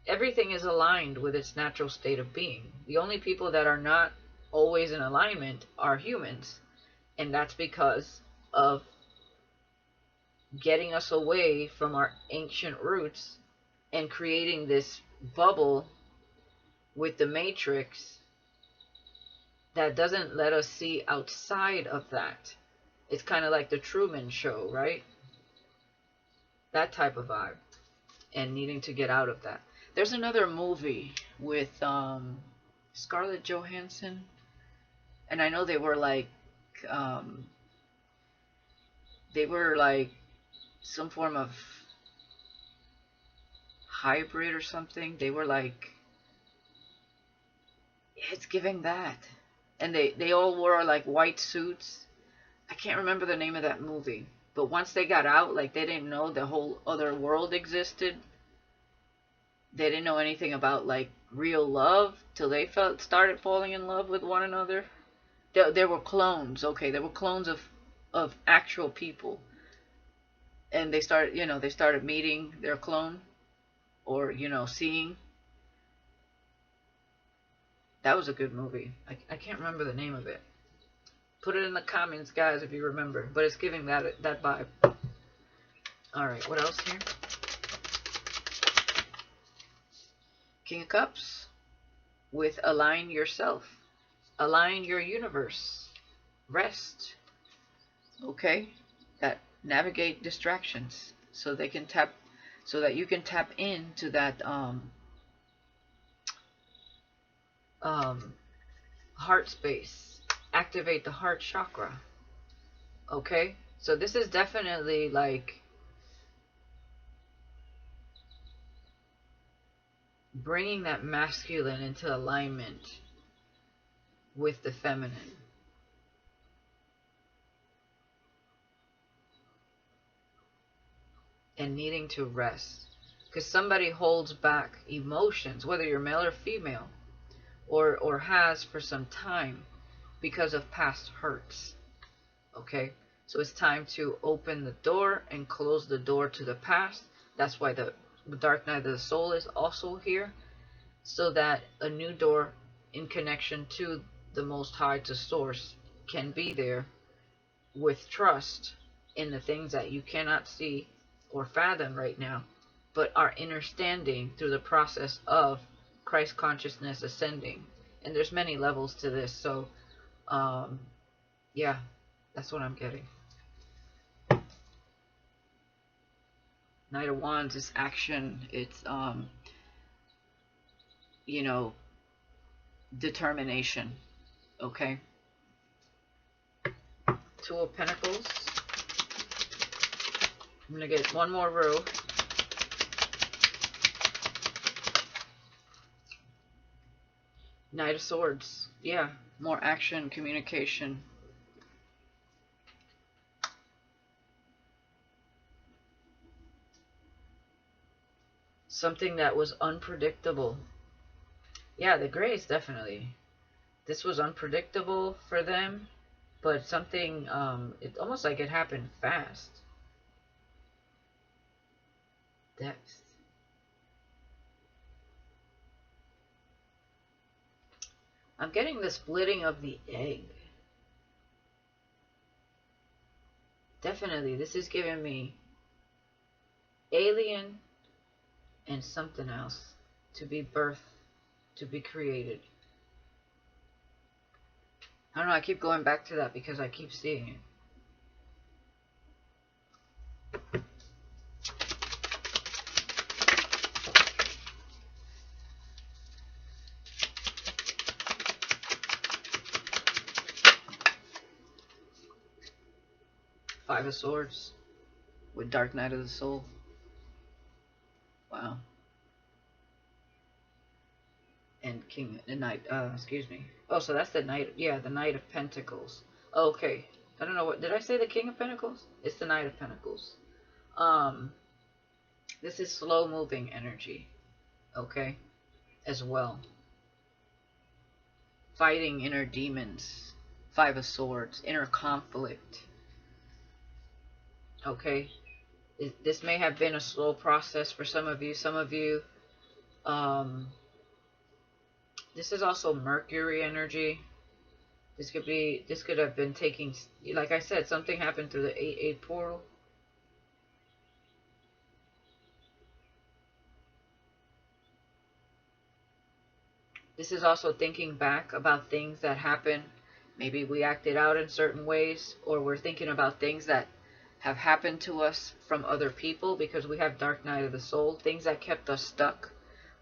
everything is aligned with its natural state of being. The only people that are not always in alignment are humans, and that's because of getting us away from our ancient roots and creating this bubble with the matrix that doesn't let us see outside of that. It's kind of like the Truman Show, right? That type of vibe, and needing to get out of that. There's another movie with Scarlett Johansson, and I know they were like some form of hybrid or something. They were like, it's giving that. And they all wore like white suits. I can't remember the name of that movie. But once they got out, like, they didn't know the whole other world existed. They didn't know anything about like real love till they started falling in love with one another. There were clones, okay? There were clones of actual people. And they started meeting their clone, or, seeing. That was a good movie. I can't remember the name of it. Put it in the comments, guys, if you remember. But it's giving that vibe. Alright, what else here? King of Cups with align yourself. Align your universe. Rest. Okay? That navigate distractions so that you can tap into that heart space. Activate the heart chakra. Okay? So this is definitely like bringing that masculine into alignment with the feminine. And needing to rest. Because somebody holds back emotions, whether you're male or female, or has for some time, because of past hurts. Okay? So it's time to open the door and close the door to the past. That's why the dark night of the soul is also here, so that a new door in connection to the Most High, to Source, can be there with trust in the things that you cannot see or fathom right now, but are understanding through the process of Christ consciousness ascending. And there's many levels to this, so yeah, that's what I'm getting. Knight of Wands is action. It's you know, determination. Okay. Two of Pentacles. I'm gonna get one more row. Knight of Swords. Yeah, more action, communication. Something that was unpredictable. Yeah, the Grays, definitely. This was unpredictable for them, but something, it's almost like it happened fast. Depth. I'm getting the splitting of the egg. Definitely, this is giving me alien and something else to be birthed, to be created. I don't know, I keep going back to that because I keep seeing it. Five of Swords with Dark Night of the Soul. Wow. And King, the Knight, excuse me. Oh, so that's the Knight, yeah, the Knight of Pentacles. Okay. I don't know what, did I say the King of Pentacles? It's the Knight of Pentacles. This is slow moving energy. Okay. As well. Fighting inner demons. Five of Swords. Inner conflict. Okay. This may have been a slow process for some of you. Some of you, this is also Mercury energy. This could have been taking, like I said, something happened through the 8-8 portal. This is also thinking back about things that happened. Maybe we acted out in certain ways, or we're thinking about things that have happened to us from other people, because we have Dark Night of the Soul, things that kept us stuck.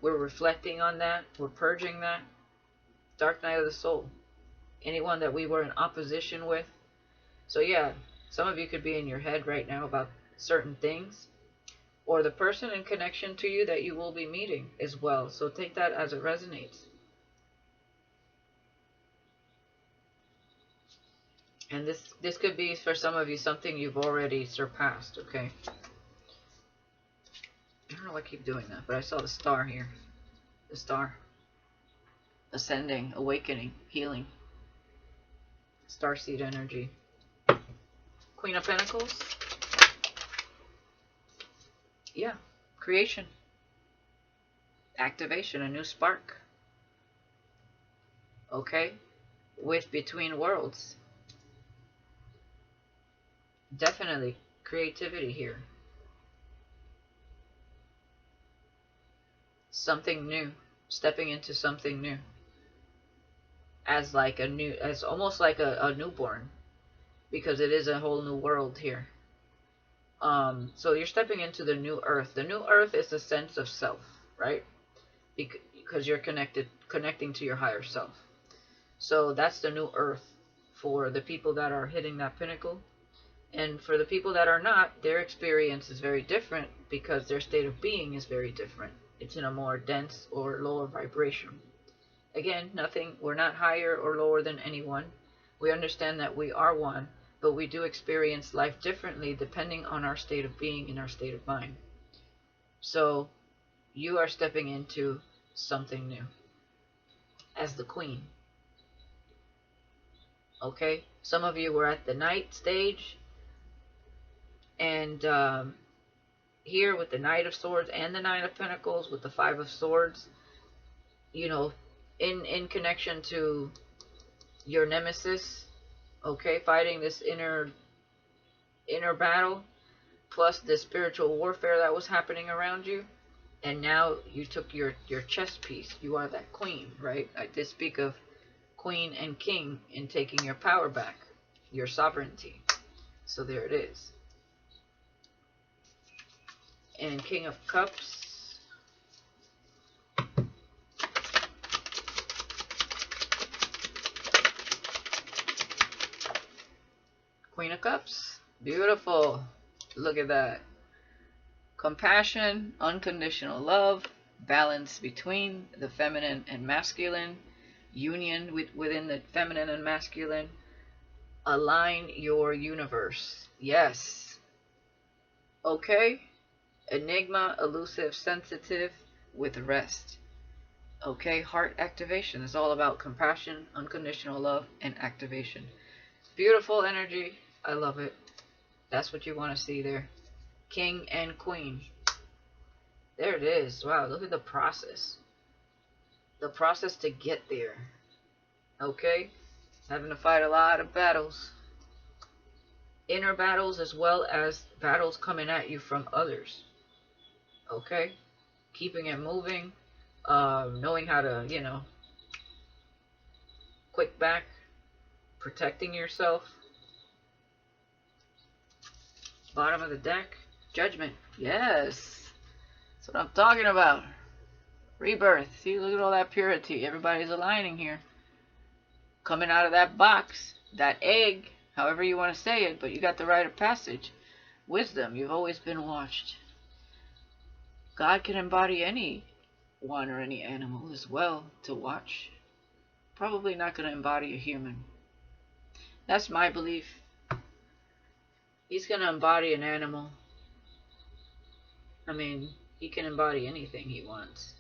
We're reflecting on that. We're purging that. Dark Night of the Soul. Anyone that we were in opposition with. So yeah, some of you could be in your head right now about certain things, or the person in connection to you that you will be meeting as well. So take that as it resonates. And this could be, for some of you, something you've already surpassed, okay? I don't know why I keep doing that, but I saw the star here. The star. Ascending, awakening, healing. Starseed energy. Queen of Pentacles. Yeah. Creation. Activation, a new spark. Okay? With Between Worlds. Definitely creativity here. Something new. Stepping into something new. As like a new, as almost like a newborn. Because it is a whole new world here. So you're stepping into the new earth. The new earth is the sense of self, right? Because you're connecting to your higher self. So that's the new earth for the people that are hitting that pinnacle. And for the people that are not, their experience is very different because their state of being is very different. It's in a more dense or lower vibration. Again, we're not higher or lower than anyone. We understand that we are one, but we do experience life differently depending on our state of being and our state of mind. So you are stepping into something new as the queen. Okay? Some of you were at the Knight stage. And here with the Knight of Swords and the Nine of Pentacles with the Five of Swords, you know, in connection to your nemesis, Okay, fighting this inner battle, plus the spiritual warfare that was happening around you. And now you took your chess piece. You are that queen, right? I did speak of queen and king in taking your power back, your sovereignty. So there it is. And King of Cups. Queen of Cups. Beautiful. Look at that. Compassion, unconditional love, balance between the feminine and masculine, union within the feminine and masculine. Align your universe. Yes. Okay. Enigma, elusive, sensitive, with rest. Okay. Heart activation is all about compassion, unconditional love, and activation. Beautiful energy. I love it. That's what you want to see there. King and Queen. There it is. Wow, look at the process. The process to get there. Okay? Having to fight a lot of battles. Inner battles as well as battles coming at you from others. Okay? Keeping it moving. Knowing how to, quick back. Protecting yourself. Bottom of the deck. Judgment. Yes. That's what I'm talking about. Rebirth. See, look at all that purity. Everybody's aligning here. Coming out of that box. That egg. However you want to say it. But you got the rite of passage. Wisdom. You've always been watched. God can embody any one or any animal as well to watch. Probably not going to embody a human. That's my belief. He's going to embody an animal. I mean, he can embody anything he wants.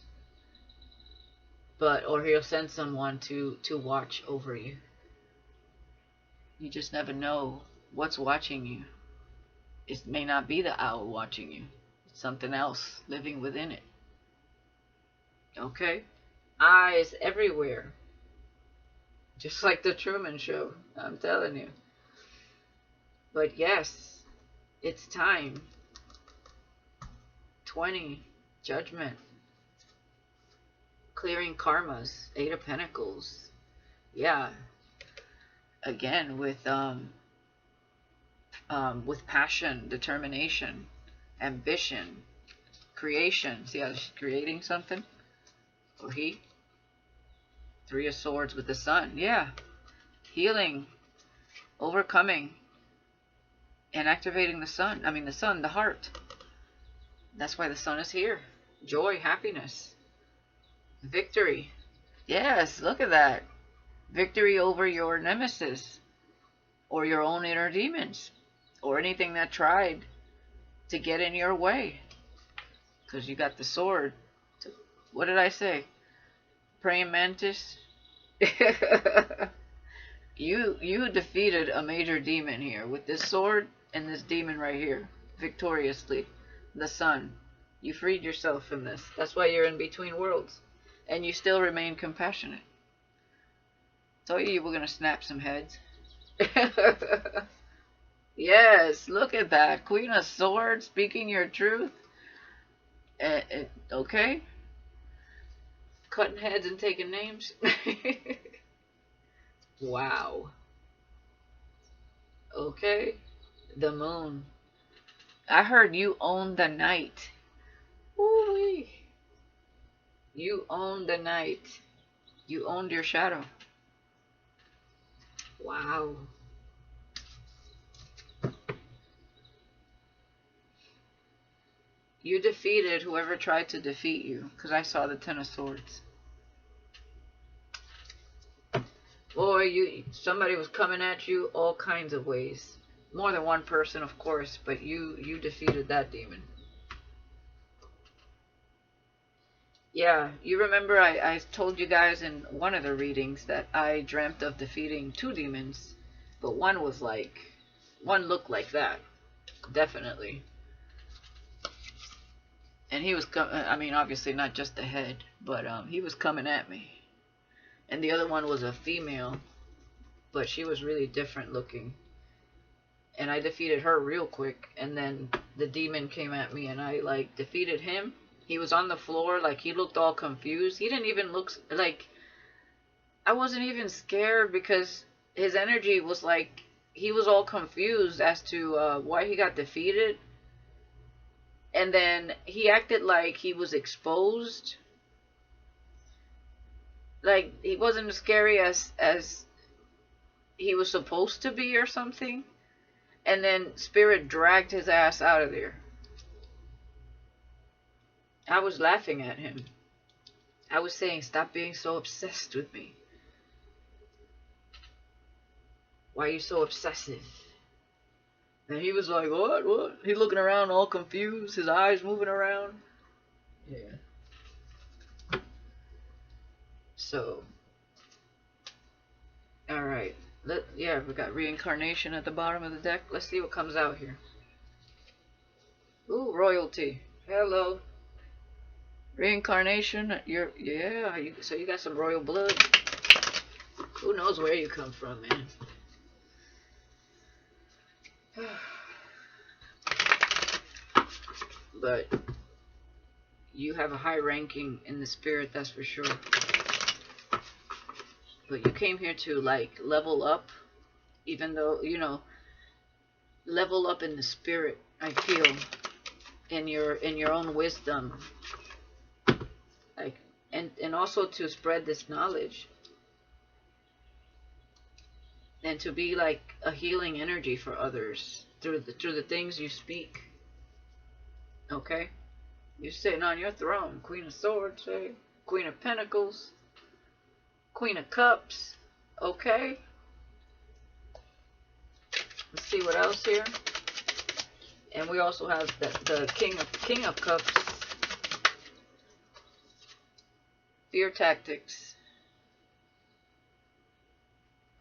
Or he'll send someone to watch over you. You just never know what's watching you. It may not be the owl watching you. It's something else living within it. Okay? Eyes everywhere. Just like the Truman Show. I'm telling you. But yes, it's time. 20, Judgment. Clearing karmas. 8 of Pentacles. Yeah. Again, with passion, determination, ambition, creation. See how she's creating something? Or he? 3 of Swords with the Sun. Yeah. Healing. Overcoming. And activating the sun. I mean the sun, the heart. That's why the sun is here. Joy, happiness. Victory. Yes, look at that. Victory over your nemesis. Or your own inner demons. Or anything that tried to get in your way. Because you got the sword. What did I say? Praying mantis. You defeated a major demon here with this sword and this demon right here victoriously. The sun. You freed yourself from this. That's why you're in between worlds. And you still remain compassionate. Told you were going to snap some heads. Yes, look at that. Queen of Swords, speaking your truth. Okay. Cutting heads and taking names. Wow. Okay. The moon. I heard you own the night. Ooh-wee. You own the night. You owned your shadow. Wow. You defeated whoever tried to defeat you. Because I saw the 10 of Swords. Boy, somebody was coming at you all kinds of ways. More than one person, of course, but you defeated that demon. Yeah, you remember I told you guys in one of the readings that I dreamt of defeating 2 demons, but one looked like that, definitely. And he was I mean, obviously not just the head, but he was coming at me. And the other one was a female. but she was really different looking. And I defeated her real quick, and then the demon came at me, and I like defeated him. He was on the floor, like he looked all confused. He didn't even look like, I wasn't even scared because his energy was like, he was all confused as to why he got defeated. And then he acted like he was exposed. Like he wasn't as scary as he was supposed to be or something. And then Spirit dragged his ass out of there. I was laughing at him. I was saying, stop being so obsessed with me. Why are you so obsessive? And he was like, what? He's looking around all confused, his eyes moving around. Yeah. So, alright. Yeah, we got reincarnation at the bottom of the deck. Let's see what comes out here. Ooh, royalty. Hello. Reincarnation. So you got some royal blood. Who knows where you come from, man. But you have a high ranking in the spirit, that's for sure. But you came here to like level up, even though, you know, level up in the spirit, I feel, in your own wisdom. Like and also to spread this knowledge. And to be like a healing energy for others through the things you speak. Okay? You're sitting on your throne. Queen of Swords, eh? Queen of Pentacles. Queen of Cups. Okay? Let's see what else here. And we also have the King of Cups. Fear tactics.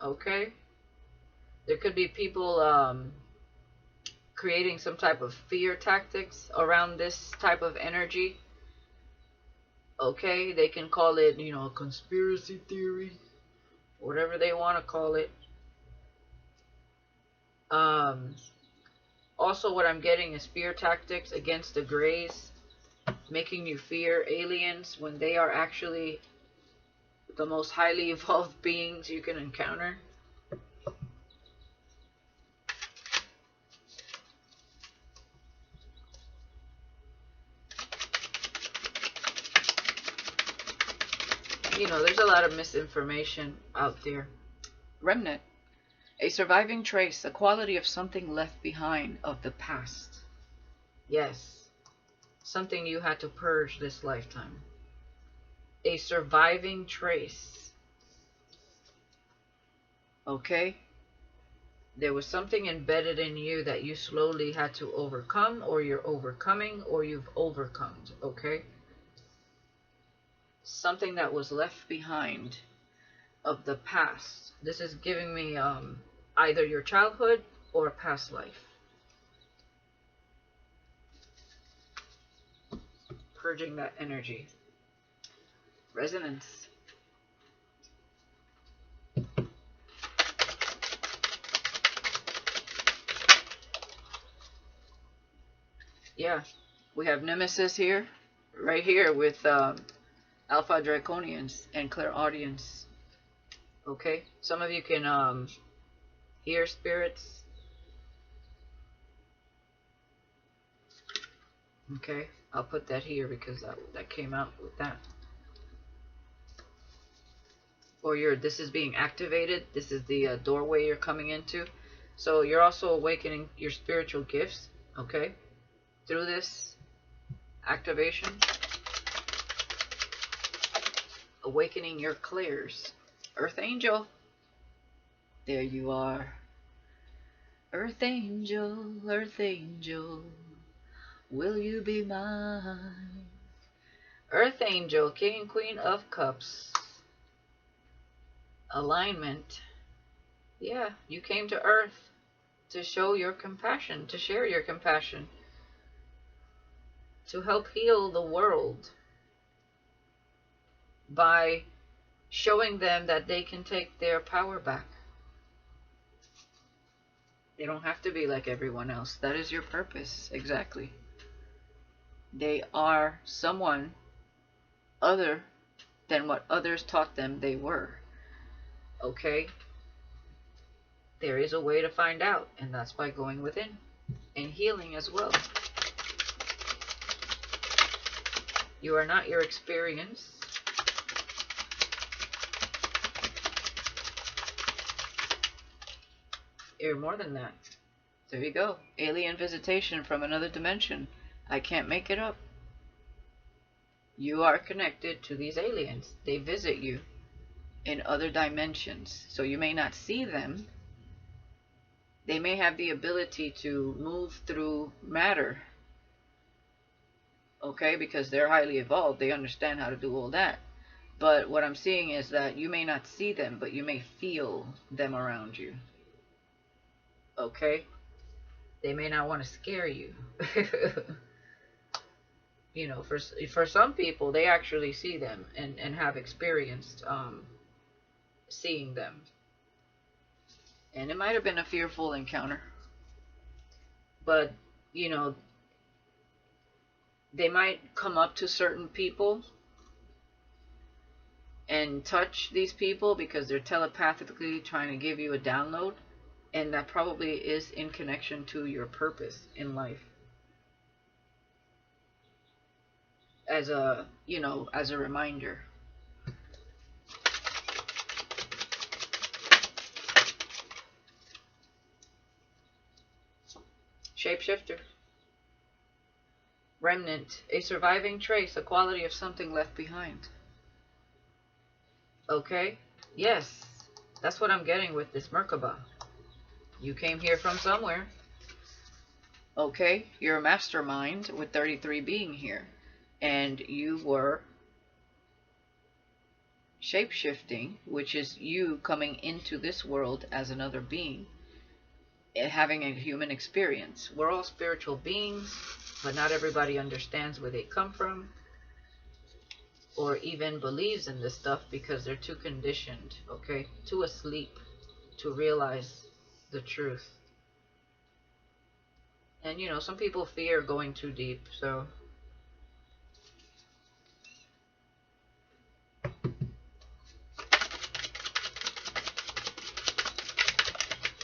Okay? There could be people creating some type of fear tactics around this type of energy. Okay, they can call it, you know, a conspiracy theory, whatever they want to call it. Also, what I'm getting is fear tactics against the Greys, making you fear aliens when they are actually the most highly evolved beings you can encounter. You know, there's a lot of misinformation out there. Remnant. A surviving trace, a quality of something left behind of the past. Yes. Something you had to purge this lifetime. A surviving trace. Okay? There was something embedded in you that you slowly had to overcome, or you're overcoming, or you've overcome. Okay? Something that was left behind of the past. This is giving me either your childhood or a past life. Purging that energy. Resonance. Yeah, we have Nemesis here, right here with Alpha Draconians and Clairaudience. Okay, some of you can hear spirits. Okay, I'll put that here because that came out with that. Or this is being activated. This is the doorway you're coming into. So you're also awakening your spiritual gifts. Okay, through this activation. Awakening your clairs. Earth Angel. There you are. Earth Angel, Earth Angel, will you be mine? Earth Angel, King and Queen of Cups. Alignment. Yeah, you came to Earth to show your compassion, to share your compassion, to help heal the world by showing them that they can take their power back. They don't have to be like everyone else. That is your purpose. Exactly. They are someone other than what others taught them they were. Okay? There is a way to find out, and that's by going within and healing as well. You are not your experience. You're more than that. There you go. Alien visitation from another dimension. I can't make it up. You are connected to these aliens. They visit you in other dimensions. So you may not see them. They may have the ability to move through matter. Okay, because they're highly evolved. They understand how to do all that. But what I'm seeing is that you may not see them, but you may feel them around you. Okay? They may not want to scare you. You know, for some people, they actually see them and have experienced seeing them. And it might have been a fearful encounter. But, you know, they might come up to certain people and touch these people because they're telepathically trying to give you a download. And that probably is in connection to your purpose in life. As a, you know, as a reminder. Shapeshifter. Remnant. A surviving trace, a quality of something left behind. Okay? Yes. That's what I'm getting with this Merkaba. You came here from somewhere. Okay? You're a mastermind with 33 being here. And you were shapeshifting, which is you coming into this world as another being, having a human experience. We're all spiritual beings, but not everybody understands where they come from or even believes in this stuff because they're too conditioned, okay, too asleep to realize the truth. And, you know, some people fear going too deep, so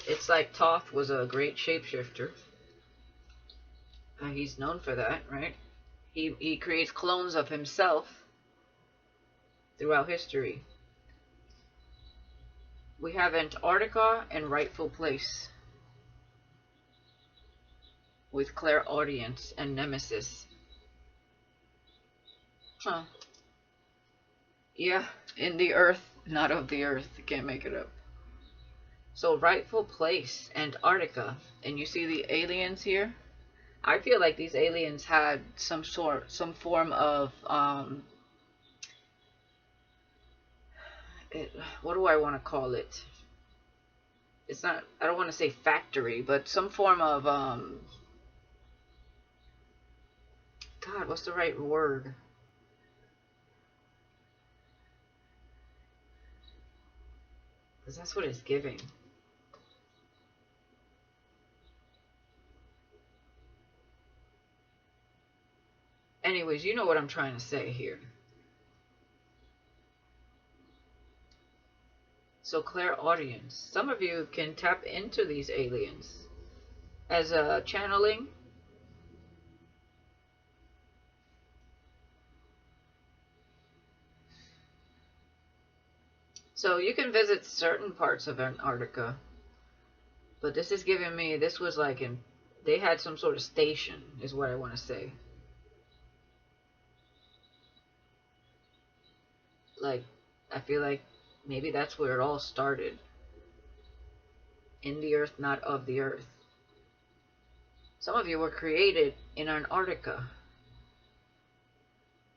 it's like Thoth was a great shapeshifter. He's known for that, right? He creates clones of himself throughout history. We have Antarctica and Rightful Place with Clairaudience and Nemesis. Huh. Yeah, in the earth, not of the earth. Can't make it up. So Rightful Place, Antarctica, and you see the aliens here? I feel like these aliens had some form of, what do I want to call it? It's not, I don't want to say factory, but some form of, God, what's the right word? Because that's what it's giving. Anyways, you know what I'm trying to say here. So clairaudience. Some of you can tap into these aliens as a channeling. So you can visit certain parts of Antarctica. But this is giving me, this was like in, they had some sort of station, is what I want to say. Like, I feel like maybe that's where it all started. In the earth, not of the earth. Some of you were created in Antarctica.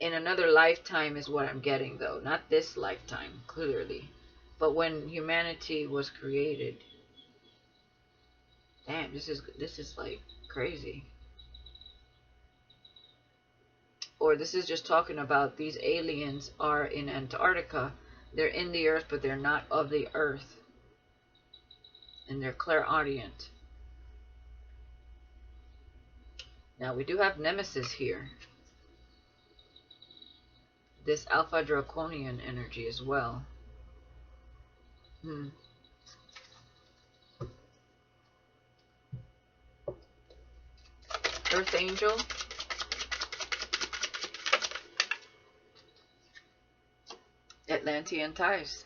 In another lifetime is what I'm getting, though. Not this lifetime, clearly. But when humanity was created. Damn, this is like crazy. Or this is just talking about these aliens are in Antarctica. They're in the earth, but they're not of the earth. And they're clairaudient. Now we do have Nemesis here. This Alpha Draconian energy as well. Earth Angel. Atlantean ties.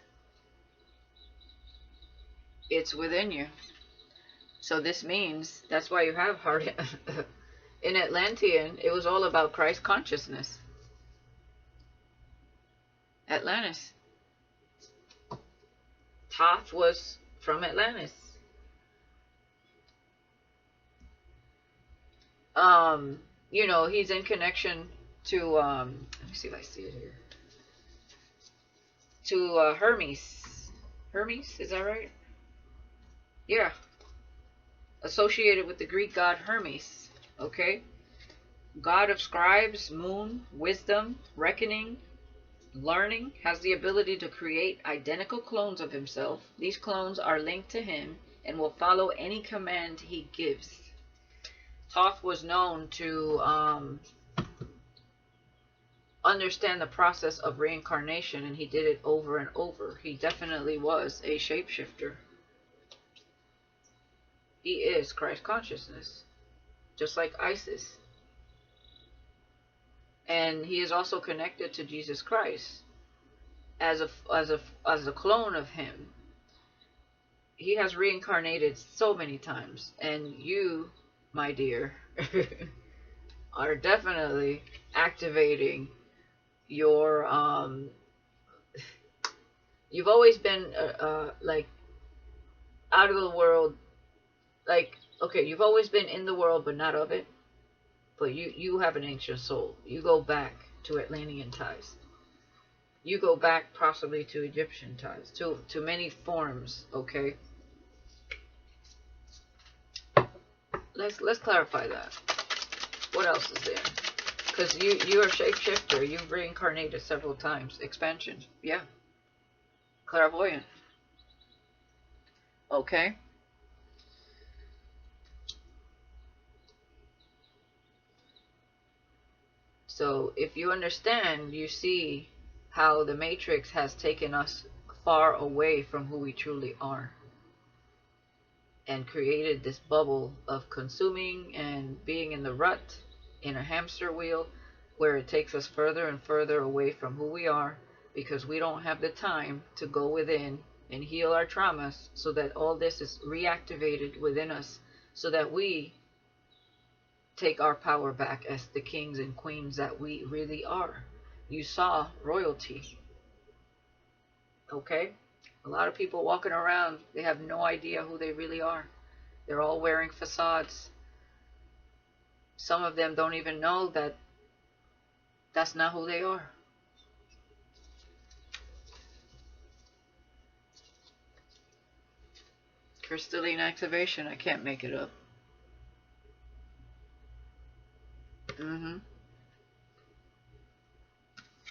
It's within you. So this means, that's why you have heart. In Atlantean, it was all about Christ consciousness. Atlantis. Thoth was from Atlantis. You know, he's in connection to, let me see if I see it here. To Hermes. Hermes, is that right? Yeah. Associated with the Greek god Hermes. Okay? God of scribes, moon, wisdom, reckoning, learning, has the ability to create identical clones of himself. These clones are linked to him and will follow any command he gives. Thoth was known to understand the process of reincarnation, and he did it over and over. He definitely was a shapeshifter. He is Christ consciousness, just like Isis. And he is also connected to Jesus Christ as a clone of him. He has reincarnated so many times, and you, my dear, are definitely activating your you've always been like out of the world, like, okay, you've always been in the world but not of it, but you have an ancient soul. You go back to Atlantean ties. You go back possibly to Egyptian ties, to many forms. Okay, let's clarify that. What else is there? Because you're a shapeshifter. You've reincarnated several times. Expansion. Yeah. Clairvoyant. Okay. So if you understand, you see how the Matrix has taken us far away from who we truly are, and created this bubble of consuming and being in the rut, in a hamster wheel, where it takes us further and further away from who we are, because we don't have the time to go within and heal our traumas, so that all this is reactivated within us, so that we take our power back as the kings and queens that we really are. You saw royalty. Okay? A lot of people walking around, they have no idea who they really are. They're all wearing facades. Some of them don't even know that that's not who they are. Crystalline activation, I can't make it up.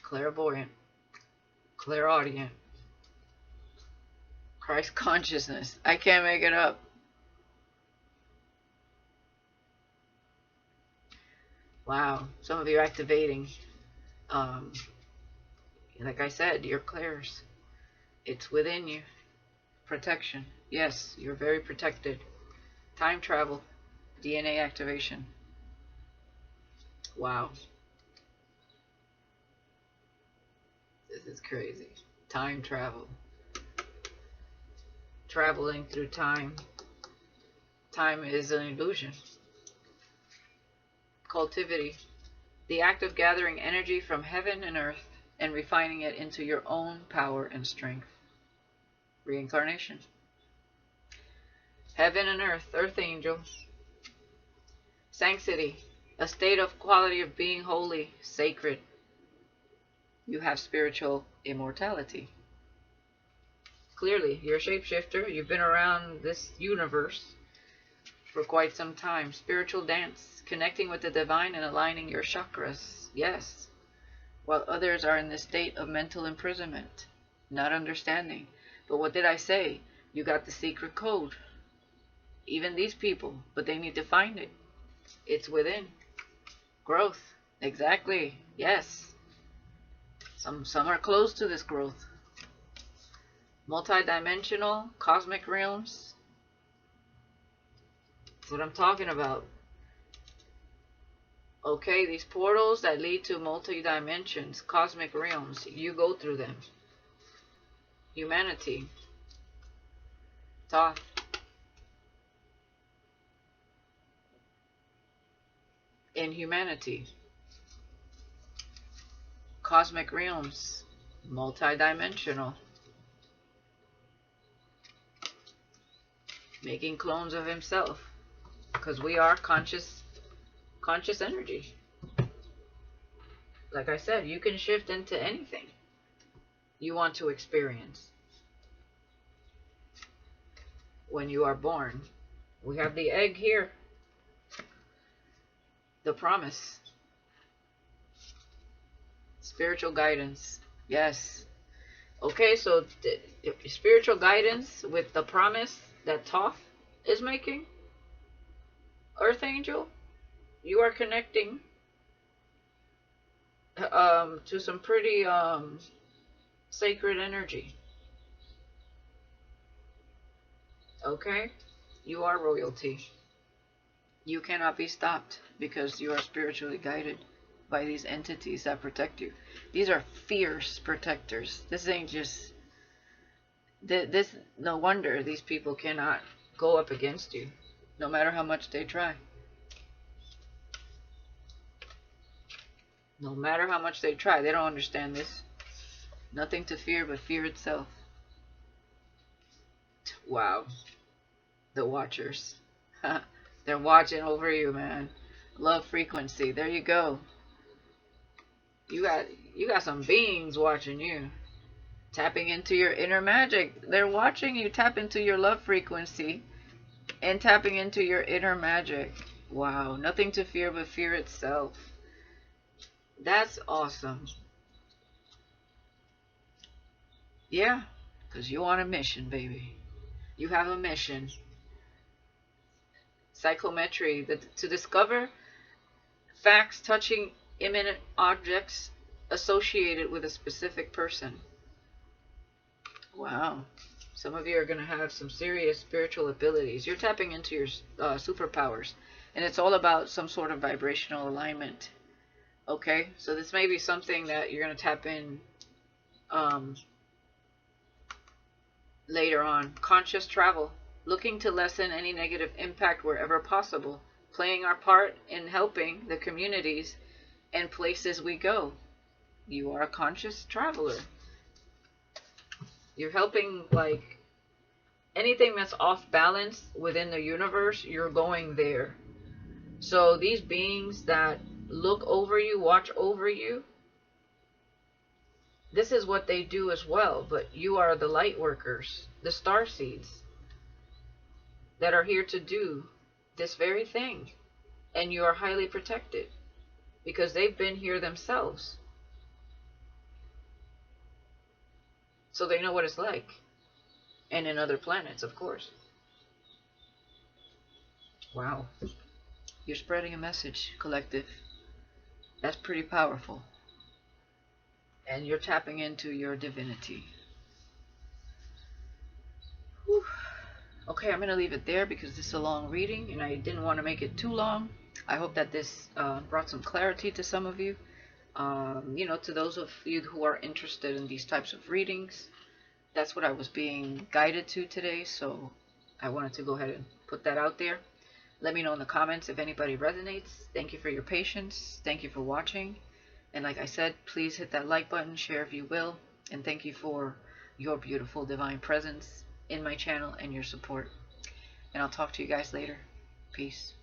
Clairvoyant. Clairaudient. Christ consciousness. I can't make it up. Wow. Some of you are activating. Like I said, your clairs. It's within you. Protection. Yes, you're very protected. Time travel. DNA activation. Wow. This is crazy. Time travel. Traveling through time. Time is an illusion. Cultivity. The act of gathering energy from heaven and earth and refining it into your own power and strength. Reincarnation. Heaven and earth. Earth angel. Sanctity. A state of quality of being holy, sacred. You have spiritual immortality. Clearly, you're a shapeshifter. You've been around this universe for quite some time. Spiritual dance, connecting with the divine and aligning your chakras. Yes. While others are in this state of mental imprisonment, not understanding. But what did I say? You got the secret code. Even these people, but they need to find it. It's within. Growth. Exactly. Yes. Some are close to this growth. Multidimensional, cosmic realms. That's what I'm talking about. Okay, these portals that lead to multi-dimensions, cosmic realms, you go through them. Humanity. Thoth. In humanity. Cosmic realms. Multi-dimensional. Making clones of himself. Because we are conscious energy. Like I said, you can shift into anything you want to experience. When you are born, we have the egg here. The promise. Spiritual guidance. Yes. Okay, so spiritual guidance with the promise that Thoth is making. Earth Angel, you are connecting to some pretty sacred energy. Okay? You are royalty. You cannot be stopped because you are spiritually guided by these entities that protect you. These are fierce protectors. This ain't just... no wonder these people cannot go up against you, no matter how much they try. No matter how much they try, they don't understand this. Nothing to fear but fear itself. Wow. The Watchers. They're watching over you, man. Love frequency. There you go. You got some beings watching you. Tapping into your inner magic. They're watching you tap into your love frequency and tapping into your inner magic. Wow. Nothing to fear but fear itself. That's awesome. Yeah, because you're on a mission, baby. You have a mission. Psychometry, to discover facts touching imminent objects associated with a specific person. Wow. Some of you are going to have some serious spiritual abilities. You're tapping into your superpowers. And it's all about some sort of vibrational alignment. Okay, so this may be something that you're going to tap in later on. Conscious travel, looking to lessen any negative impact wherever possible, playing our part in helping the communities and places we go. You are a conscious traveler. You're helping, like, anything that's off balance within the universe, you're going there. So these beings that look over you, watch over you, this is what they do as well. But you are the light workers, the star seeds that are here to do this very thing. And you are highly protected because they've been here themselves. So they know what it's like. And in other planets, of course. Wow. You're spreading a message, collective. That's pretty powerful. And you're tapping into your divinity. Whew. Okay, I'm going to leave it there because this is a long reading and I didn't want to make it too long. I hope that this brought some clarity to some of you. You know, to those of you who are interested in these types of readings, that's what I was being guided to today. So I wanted to go ahead and put that out there. Let me know in the comments if anybody resonates. Thank you for your patience. Thank you for watching. And like I said, please hit that like button, share if you will. And thank you for your beautiful divine presence in my channel and your support. And I'll talk to you guys later. Peace.